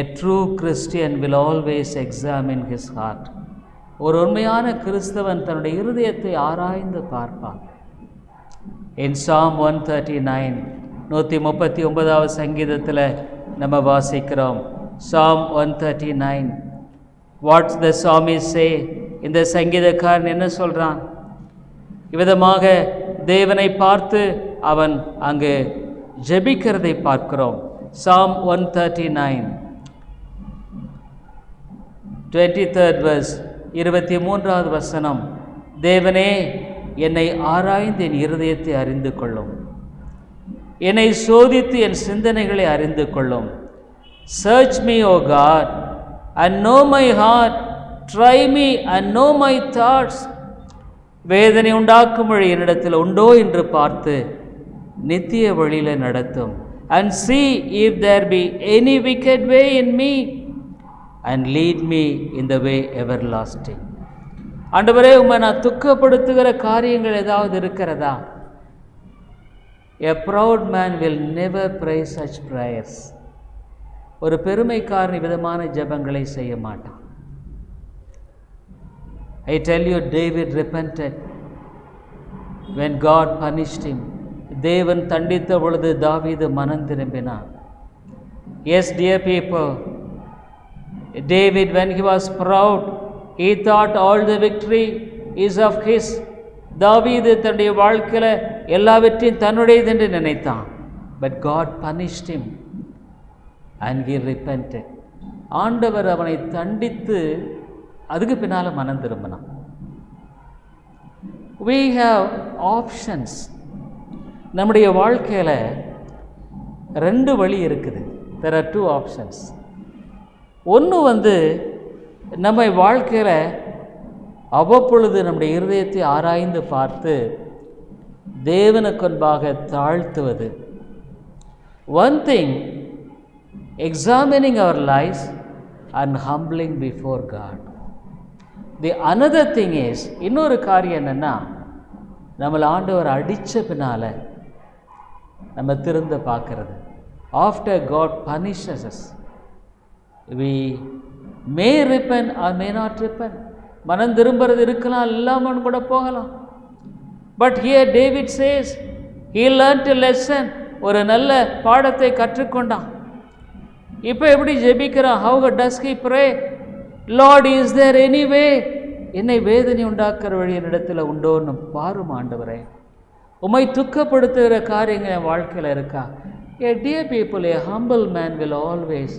a true Christian will always examine his heart. ஒரு உண்மையான கிறிஸ்தவன் தன்னுடைய இருதயத்தை ஆராய்ந்து பார்ப்பான். In Psalm 139, 139வது சங்கீதத்தில் நம்ம வாசிக்கிறோம். Psalm 139. What the psalmist say? இந்த சங்கீதக்காரன் என்ன சொல்றான்? இவ்விதமாக தேவனை பார்த்து அவன் அங்கு ஜெபிக்கிறதை பார்க்கிறோம். Psalm 139, 23rd verse, 23வது வசனம். தேவனே, என்னை ஆராய்ந்து என் இருதயத்தை அறிந்து கொள்ளும், என்னை சோதித்து என் சிந்தனைகளை அறிந்து கொள்ளும். Search me, O God, and know my heart. Try me and know my thoughts. வேதனை உண்டாக்கும் வழி என்னிடத்தில் உண்டோ என்று பார்த்து நித்திய வழியில நடத்தும். And see if there be any wicked way in me, and lead me in the way everlasting. ஆண்டவரே, உம்மை நான் துக்கப்படுத்துகிற காரியங்கள் ஏதாவது இருக்கிறதா? A proud man will never pray such prayers. ஒரு பெருமைக்காரன் விதமான ஜெபங்களை செய்ய மாட்டான். I tell you, David repented when God punished him. தேவன் தண்டித்த பொழுது தாவீது மனம் திரும்பினான். Yes, dear people, David, when he was proud, he thought all the victory is of his. தாவீது தன்னுடைய வாழ்க்கையில எல்லாவற்றையும் தன்னுடையது என்று நினைத்தான். But God punished him and he repented. ஆண்டவர் அவனை தண்டித்து அதுக்கு பின்னால மனம் திரும்பினான். We have options. நம்முடைய வாழ்க்கையில ரெண்டு வழி இருக்குது. There are two options. ஒன்று நம்ம வாழ்க்கையில் அவ்வப்பொழுது நம்முடைய இருதயத்தை ஆராய்ந்து பார்த்து தேவனுக்கு முன்பாக தாழ்த்துவது. One thing, examining our lives and humbling before God. The another thing is, இன்னொரு காரியம் என்னன்னா, நம்மளை ஆண்டவர் அடித்த பின்னால நம்ம திருந்த பார்க்கறது. After God punishes us, we may repent or may not repent. மனம் திரும்புறது இருக்கலாம், இல்லாமல் கூட போகலாம். But here David says he learned a lesson. ஒரு நல்ல பாடத்தை கற்றுக்கொண்டான். இப்போ எப்படி ஜெபிக்கிறான்? How does he pray? Lord, is there any way? என்னை வேதனை உண்டாக்குற வழி என்னிடத்தில் உண்டோன்னு பாரும் ஆண்டவரே. உம்மை துக்கப்படுத்துகிற காரியங்கள் என் வாழ்க்கையில் இருக்கா? A dear people, a humble man will always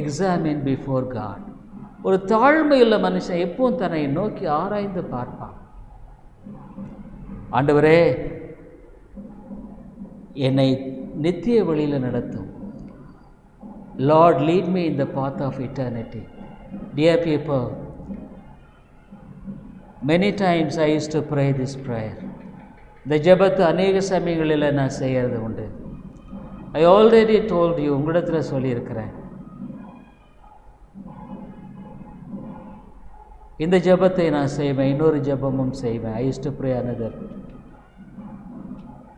examine before God. ஒரு தாழ்மையுள்ள மனுஷன் எப்பவும் தன்னை நோக்கி ஆராய்ந்து பார்ப்பான். ஆண்டவரே, என்னை நித்திய வழியில் நடத்தும். Lord, lead me in the path of eternity. Dear people, many times I used to pray this prayer. இந்த ஜெபத்தை அநேக சமயங்களில் நான் செய்கிறது உண்டு. I already told you, உங்களிடத்தில் சொல்லியிருக்கிறேன். இந்த ஜெபத்தை நான் செய்வேன், இன்னொரு ஜெபமும் செய்வேன். I used to pray another.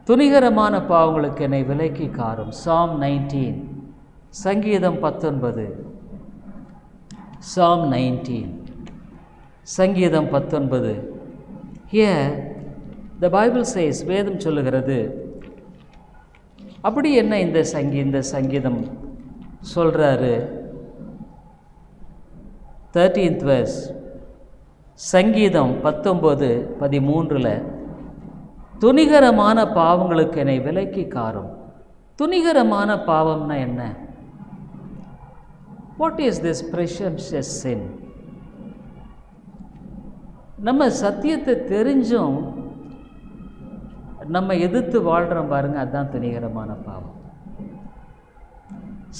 துணிகரமான பாவங்களுக்கு என்னை விலக்கி காரும். Psalm 19, சங்கீதம் 19. Psalm 19, சங்கீதம் 19. Here the Bible says, வேதம் சொல்லுகிறது, அப்படி என்ன இந்த சங்கீதம் சொல்கிறாரு? 13th verse, சங்கீதம் 19:13, துணிகரமான பாவங்களுக்கு என்னை விலக்கி காரும். துணிகரமான பாவம்னா என்ன? What is this presumptuous sin? நம்ம சத்தியத்தை தெரிஞ்சும் நம்ம எதிர்த்து வாழ்கிறோம் பாருங்க, அதுதான் துணிகரமான பாவம்.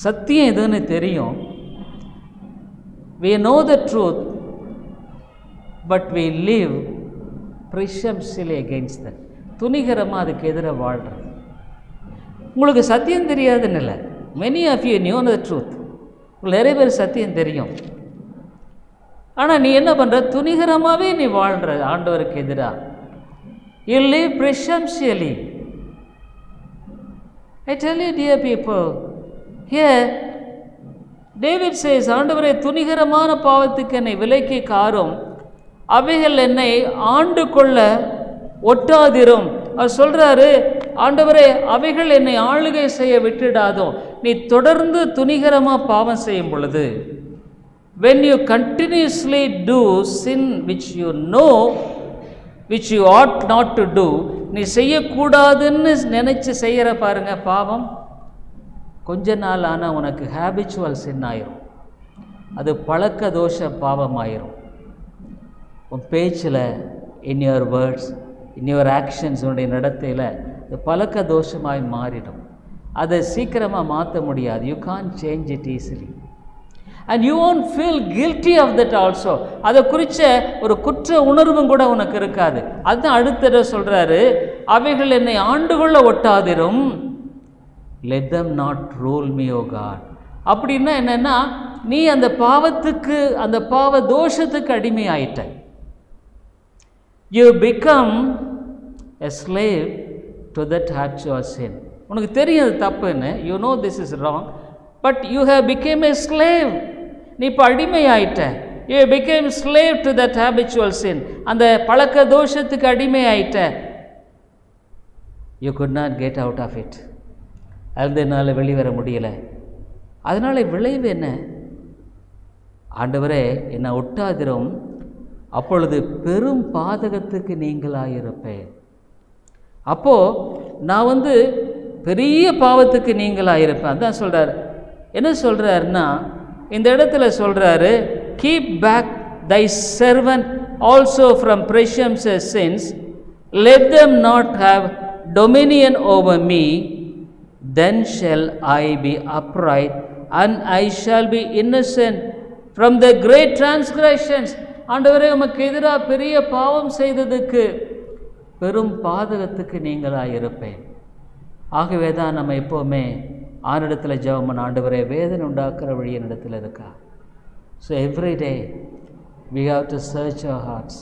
சத்தியம் எதுன்னு தெரியும், we know the truth, but we live presumptuously against that. துணிகரமாக அதுக்கு எதிராக வாழ்கிறது. உங்களுக்கு சத்தியம் தெரியாதுன்னு இல்லை, many of you know the truth. உங்களுக்கு நிறைய பேர் சத்தியம் தெரியும், ஆனால் நீ என்ன பண்ணுற? துணிகரமாகவே நீ வாழ்கிற ஆண்டவருக்கு எதிராக. You live presumptuously. I tell you, dear people, here David says, ஆண்டவரே துணிகரமான பாவத்துக்கு என்னை விலக்கி காரும், அவைகள் என்னை ஆண்டு கொள்ள ஒட்டாதிரும். அவர் சொல்கிறாரு, ஆண்டவரே அவைகள் என்னை ஆளுகை செய்ய விட்டுடாதோ. நீ தொடர்ந்து துணிகரமாக பாவம் செய்யும் பொழுது, when you continuously do sin which you know, which you ought not to do, நீ செய்யக்கூடாதுன்னு நினச்சி செய்கிற பாருங்க பாவம், கொஞ்ச நாள் ஆனால் உனக்கு ஹேபிச்சுவல் சின் ஆயிரும். அது பழக்க தோஷ பாவம் ஆயிரும். உன் பேச்சில், in your words, in your actions, உன்னுடைய நடத்தையில் இது பழக்க தோஷமாய் மாறிடும். அதை சீக்கிரமாக மாற்ற முடியாது. You can't change it easily. And you won't feel guilty of that also. அதை குறித்த ஒரு குற்ற உணர்வும் கூட உனக்கு இருக்காது. அதுதான் அடுத்த சொல்கிறாரு, அவைகள் என்னை ஆண்டுகொள்ள ஒட்டாதிரும், let them not rule me, O God. அப்படின்னா என்னென்னா, நீ அந்த பாவத்துக்கு, அந்த பாவ தோஷத்துக்கு அடிமை ஆயிட்ட. You become a slave to that habitual sin. உனக்கு தெரியும் அது தப்புன்னு, you know this is wrong, but you have become a slave. நீ இப்போ அடிமை ஆயிட்ட. You became slave to that habitual sin. அந்த பழக்க தோஷத்துக்கு அடிமை ஆயிட்ட. You could not get out of it. அதனால வெளிவர முடியலை. அதனால் விளைவு என்ன? ஆண்டவரே என்னை ஒட்டாதிரும், அப்பொழுது பெரும் பாதகத்துக்கு நீங்களாயிருப்பேன். அப்போது நான் பெரிய பாவத்துக்கு நீங்களாயிருப்பேன். அதான் சொல்கிறார். என்ன சொல்கிறாருன்னா, இந்த இடத்துல சொல்கிறாரு, keep back thy servant also from presumptuous sins, let them not have dominion over me, then shall I be upright and I shall be innocent from the great transgressions. ஆண்டவரே உமக்கு எதிராக பெரிய பாவம் செய்ததுக்கு பெரும் பாதகத்துக்கு நீங்களாயிருப்பேன். ஆகவே தான் நம்ம எப்போவுமே ஆனிடத்தில் ஜெபம் பண்ண, ஆண்டவரே வேதனை உண்டாக்குற வழி என்னிடத்தில் இருக்கா? So every day we have to search our hearts.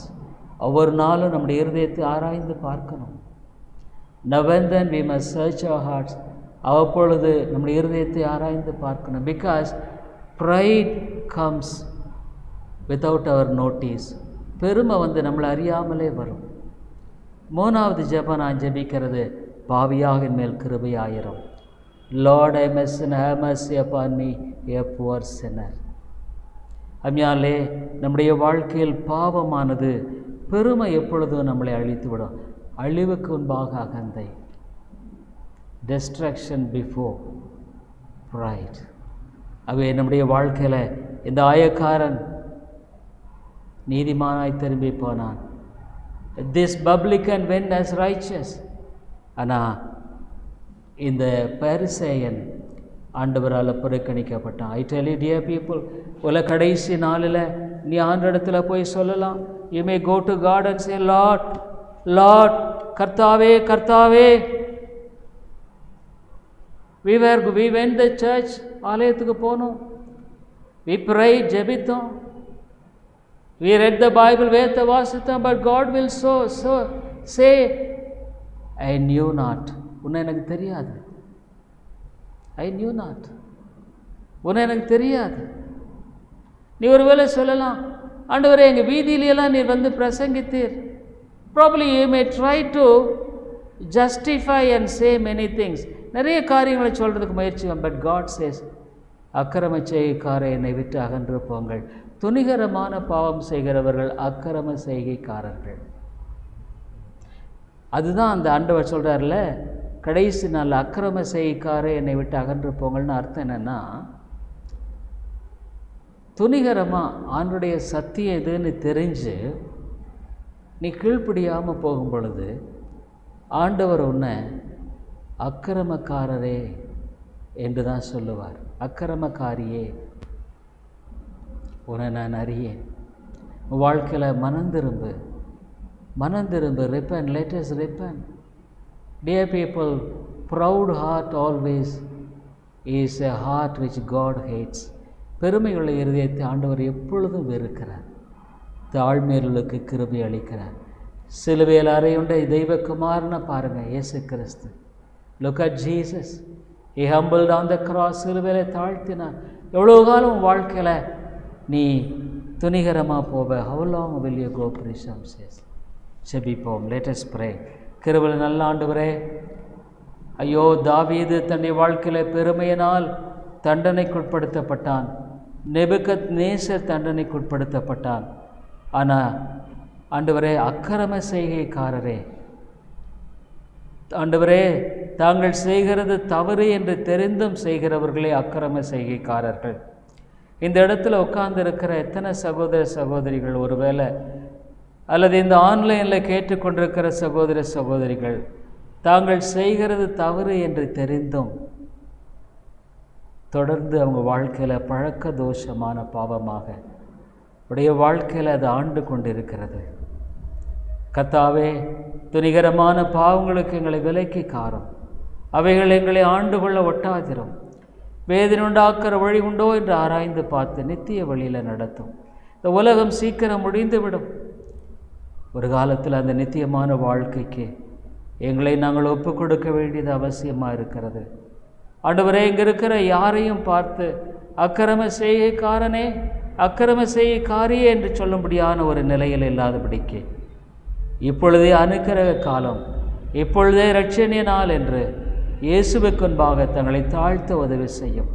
ஒவ்வொரு நாளும் நம்முடைய இருதயத்தை ஆராய்ந்து பார்க்கணும். Now and then we must search our hearts. அவ்வப்பொழுது நம்முடைய இருதயத்தை ஆராய்ந்து பார்க்கணும். Because pride comes without our notice. பெருமை நம்மளை அறியாமலே வரும். 3வது ஜெபம் நான் ஜெபிக்கிறது, பாவியாக மேல் கிருபையாயிரும். Lord, I am a sinner, have mercy upon me, a poor sinner. அம்மையாலே நம்முடைய வாழ்க்கையில் பாவமானது, பெருமை எப்பொழுதும் நம்மளை அழித்துவிடும். அழிவுக்கு முன்பாக அகந்தை, destruction before pride. அவை நம்முடைய வாழ்க்கையில் இந்த ஆயக்காரன் நீதிமானாய் திரும்பி போனான். This publican went as righteous. ஆனால் இந்த பரிசேயன் ஆண்டவரால் புறக்கணிக்கப்பட்டான். I tell you, dear people, உலக கடைசி நாளில் நீ ஆண்டவரிடத்தில் போய் சொல்லலாம். You may go to God and say, Lord, Lord, கர்த்தாவே கர்த்தாவே. We went the church, ஆலயத்துக்கு போனோம். We prayed, ஜெபித்தோம். We read the Bible, வேதத்தை வாசித்தோம். But God will so say, I knew not. உன்னை எனக்கு தெரியாது. I knew not. உன்னை எனக்கு தெரியாது. நீ ஒருவேளை சொல்லலாம், ஆண்டவரே எங்கள் வீதியிலெல்லாம் நீர் பிரசங்கித்தீர். Probably you may try to justify and say many things. நிறைய காரியங்களை சொல்கிறதுக்கு முயற்சிக்கும். பட் காட் சேஸ், அக்கிரம செய்கைக்காரை என்னை விட்டு அகன்று போங்கள். துணிகரமான பாவம் செய்கிறவர்கள் அக்கிரம செய்கைக்காரர்கள். அதுதான் அந்த ஆண்டவர் சொல்கிறார்ல, கடைசி நாள் அக்கிரம செய்கைக்காரை என்னை விட்டு அகன்று போங்கள்னு அர்த்தம் என்னென்னா, துணிகரமாக ஆண்டுடைய சத்தியம் எதுன்னு தெரிஞ்சு நீ கீழ்ப்படியாமல் போகும் பொழுது ஆண்டவர் உன்னை அக்கிரமக்காரரே என்று தான் சொல்லுவார். அக்கிரமக்காரியே, உன்னை நான் அறியேன். உன் வாழ்க்கையில் மனந்திரும்பு, repent, let us repent. Dear people, proud heart always is a heart which God hates. பெருமையுள்ள இருதயத்தை ஆண்டவர் எப்பொழுதும் வெறுக்கிறார். தாழ்மையுள்ளவர்களுக்கு கிருபை அளிக்கிறார். சிலுவையில் அறையுண்ட தெய்வகுமாரனை பாருங்கள், இயேசு கிறிஸ்து. Look at Jesus. He humbled on the cross. சிலுவையில் தாழ்த்தினார். எவ்வளோ காலம் வாழ்க்கையில் நீ துணிகரமாக போவ? How long will you go? Prisham says. செபிப்போம். Let us pray. கிருபையுள்ள நல்ல ஆண்டவரே, ஐயோ தாவீது தன்னுடைய வாழ்க்கையில் பெருமையினால் தண்டனைக்குட்படுத்தப்பட்டான். நேபுகத்நேசர் தண்டனைக்குட்படுத்தப்பட்டான். ஆனால் ஆண்டவரே, அக்கிரம செய்கைக்காரரே, ஆண்டவரே, தாங்கள் செய்கிறது தவறு என்று தெரிந்தும் செய்கிறவர்களே அக்கிரம செய்கைக்காரர்கள். இந்த இடத்துல உட்கார்ந்து இருக்கிற எத்தனை சகோதர சகோதரிகள், ஒருவேளை அல்லது இந்த ஆன்லைனில் கேட்டுக்கொண்டிருக்கிற சகோதர சகோதரிகள், தாங்கள் செய்கிறது தவறு என்று தெரிந்தும் தொடர்ந்து அவங்க வாழ்க்கையில் பழக்க தோஷமான பாவமாக உடைய வாழ்க்கையில் அது ஆண்டு கொண்டிருக்கிறது. கர்த்தாவே, துணிகரமான பாவங்களுக்கு எங்களை விலக்கி காரும். அவைகள் எங்களை ஆண்டு கொள்ள ஒட்டாதிரும். வேதனை உண்டாக்குற வழி உண்டோ என்று ஆராய்ந்து பார்த்து நித்திய வழியில் நடத்தும். இந்த உலகம் சீக்கிரம் முடிந்துவிடும். ஒரு காலத்தில் அந்த நித்தியமான வாழ்க்கைக்கு எங்களை நாங்கள் ஒப்பு கொடுக்க வேண்டியது அவசியமாக இருக்கிறது. ஆண்டவரே, இங்கே இருக்கிற யாரையும் பார்த்து அக்கிரம செய்கைக்காரனே, அக்கிரம செய்கைக்காரியே என்று சொல்லும்படியான ஒரு நிலையில் இல்லாதபடிக்கு இப்பொழுதே அனுக்கிரக காலம், இப்பொழுதே இரட்சணிய நாள் என்று இயேசுவுக்கு முன்பாக தங்களை தாழ்த்த உதவி செய்யும்.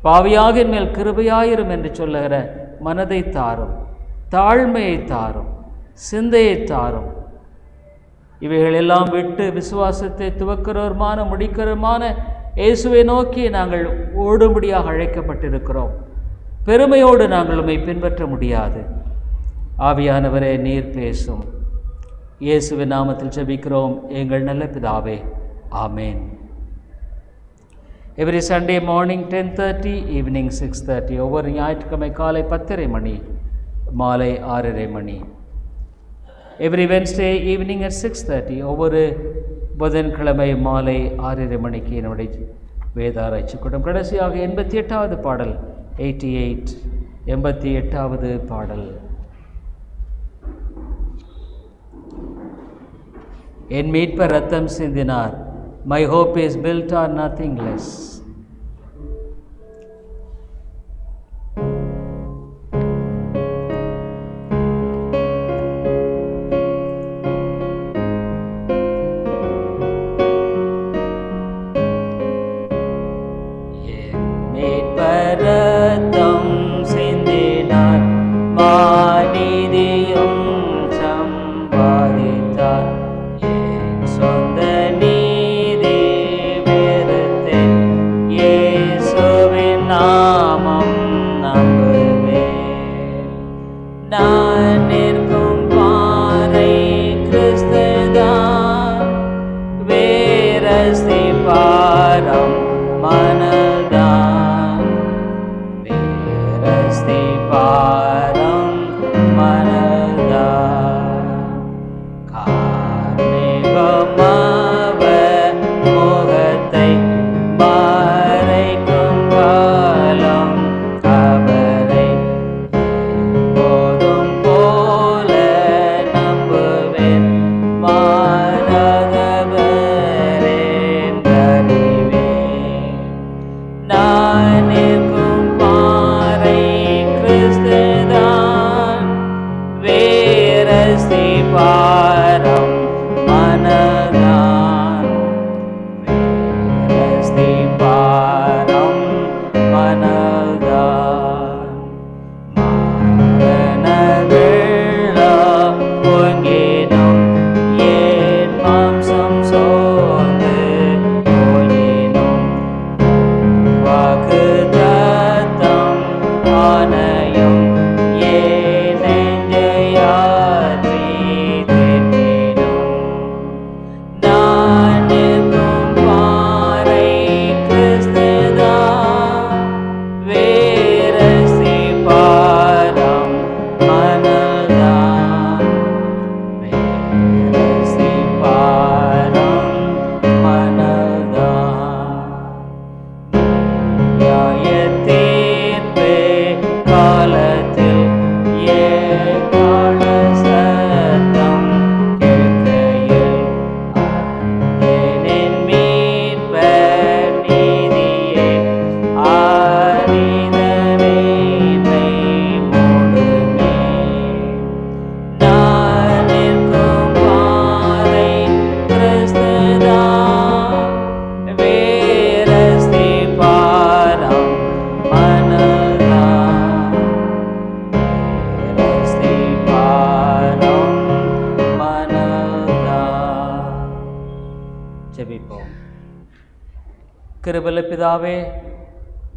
பாவியாகின் மேல் கிருபையாயிரும் என்று சொல்லுகிற மனதை தாரும், தாழ்மையை தாரும், சிந்தையை தாரும். இவைகளெல்லாம் விட்டு விசுவாசத்தை துவக்கிறவருமான முடிக்கிறவருமான இயேசுவை நோக்கி நாங்கள் ஓடும்படியாக அழைக்கப்பட்டிருக்கிறோம். பெருமையோடு நாங்கள் உம்மை பின்பற்ற முடியாது. ஆவியானவரே, நீர் பேசும். இயேசுவின் நாமத்தில் ஜெபிக்கிறோம் எங்கள் நல்ல பிதாவே, ஆமேன். Every Sunday morning 10:30, evening 6:30. ஒவ்வொரு ஞாயிற்றுக்கிழமை காலை 10:30 மணி, மாலை 6:30 மணி. Every Wednesday evening at 6:30. ஒவ்வொரு புதன்கிழமை மாலை 6:30 மணிக்கு என்னுடைய வேதாராய்ச்சி கூட்டம். கடைசியாக 88வது பாடல், 88, 88வது பாடல். என் மீட்பர் ரத்தம் சிந்தினார், my hope is built on nothing less. கிருபையுள்ள பிதாவே,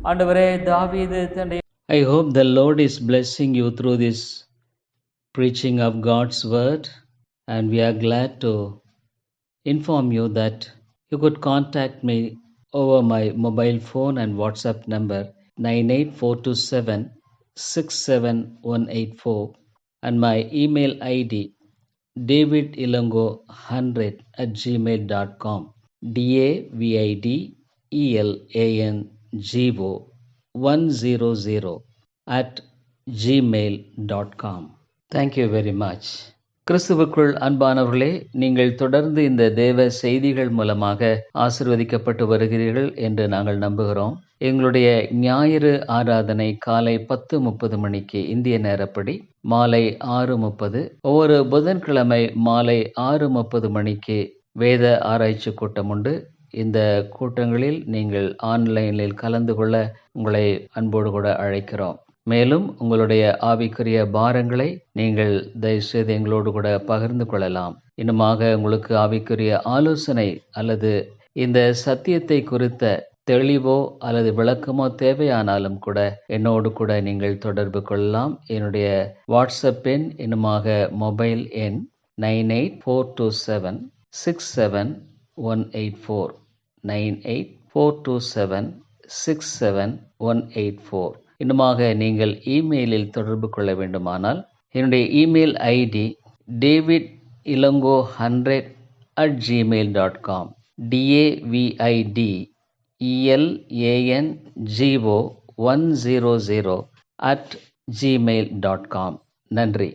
ஆண்டவரே, தாவீது தன்னுடைய I hope the Lord is blessing you through this preaching of God's word, and we are glad to inform you that you could contact me over my mobile phone and WhatsApp number 98427-67184 and my email ID davidelango100@gmail.com davidelango100@gmail.com. Thank you very much. கிறிஸ்துவுக்குள் அன்பானவர்களே, நீங்கள் தொடர்ந்து இந்த தேவ செய்திகள் மூலமாக ஆசீர்வதிக்கப்பட்டு வருகிறீர்கள் என்று நாங்கள் நம்புகிறோம். எங்களுடைய ஞாயிறு ஆராதனை காலை 10:30 மணிக்கு இந்திய நேரப்படி, மாலை 6:30, ஒவ்வொரு புதன்கிழமை மாலை 6:30 மணிக்கு வேத ஆராய்ச்சி கூட்டம் உண்டு. இந்த கூட்டங்களில் நீங்கள் ஆன்லைனில் கலந்து கொள்ள உங்களை அன்போடு கூட அழைக்கிறோம். மேலும் உங்களுடைய ஆவிக்குரிய பாரங்களை நீங்கள் தயவுசெய்து எங்களோடு கூட பகிர்ந்து கொள்ளலாம். இன்னுமாக உங்களுக்கு ஆவிக்குரிய ஆலோசனை அல்லது இந்த சத்தியத்தை குறித்த தெளிவோ அல்லது விளக்கமோ தேவையானாலும் கூட என்னோடு கூட நீங்கள் தொடர்பு கொள்ளலாம். என்னுடைய வாட்ஸ்அப் எண், இன்னுமாக மொபைல் எண் 9842767184 9842767184. இன்னுமாக நீங்கள் இமெயிலில் தொடர்பு கொள்ள வேண்டுமானால் என்னுடைய இமெயில் ஐடி davidelango100@gmail.com davidelango100@gmail.com. நன்றி.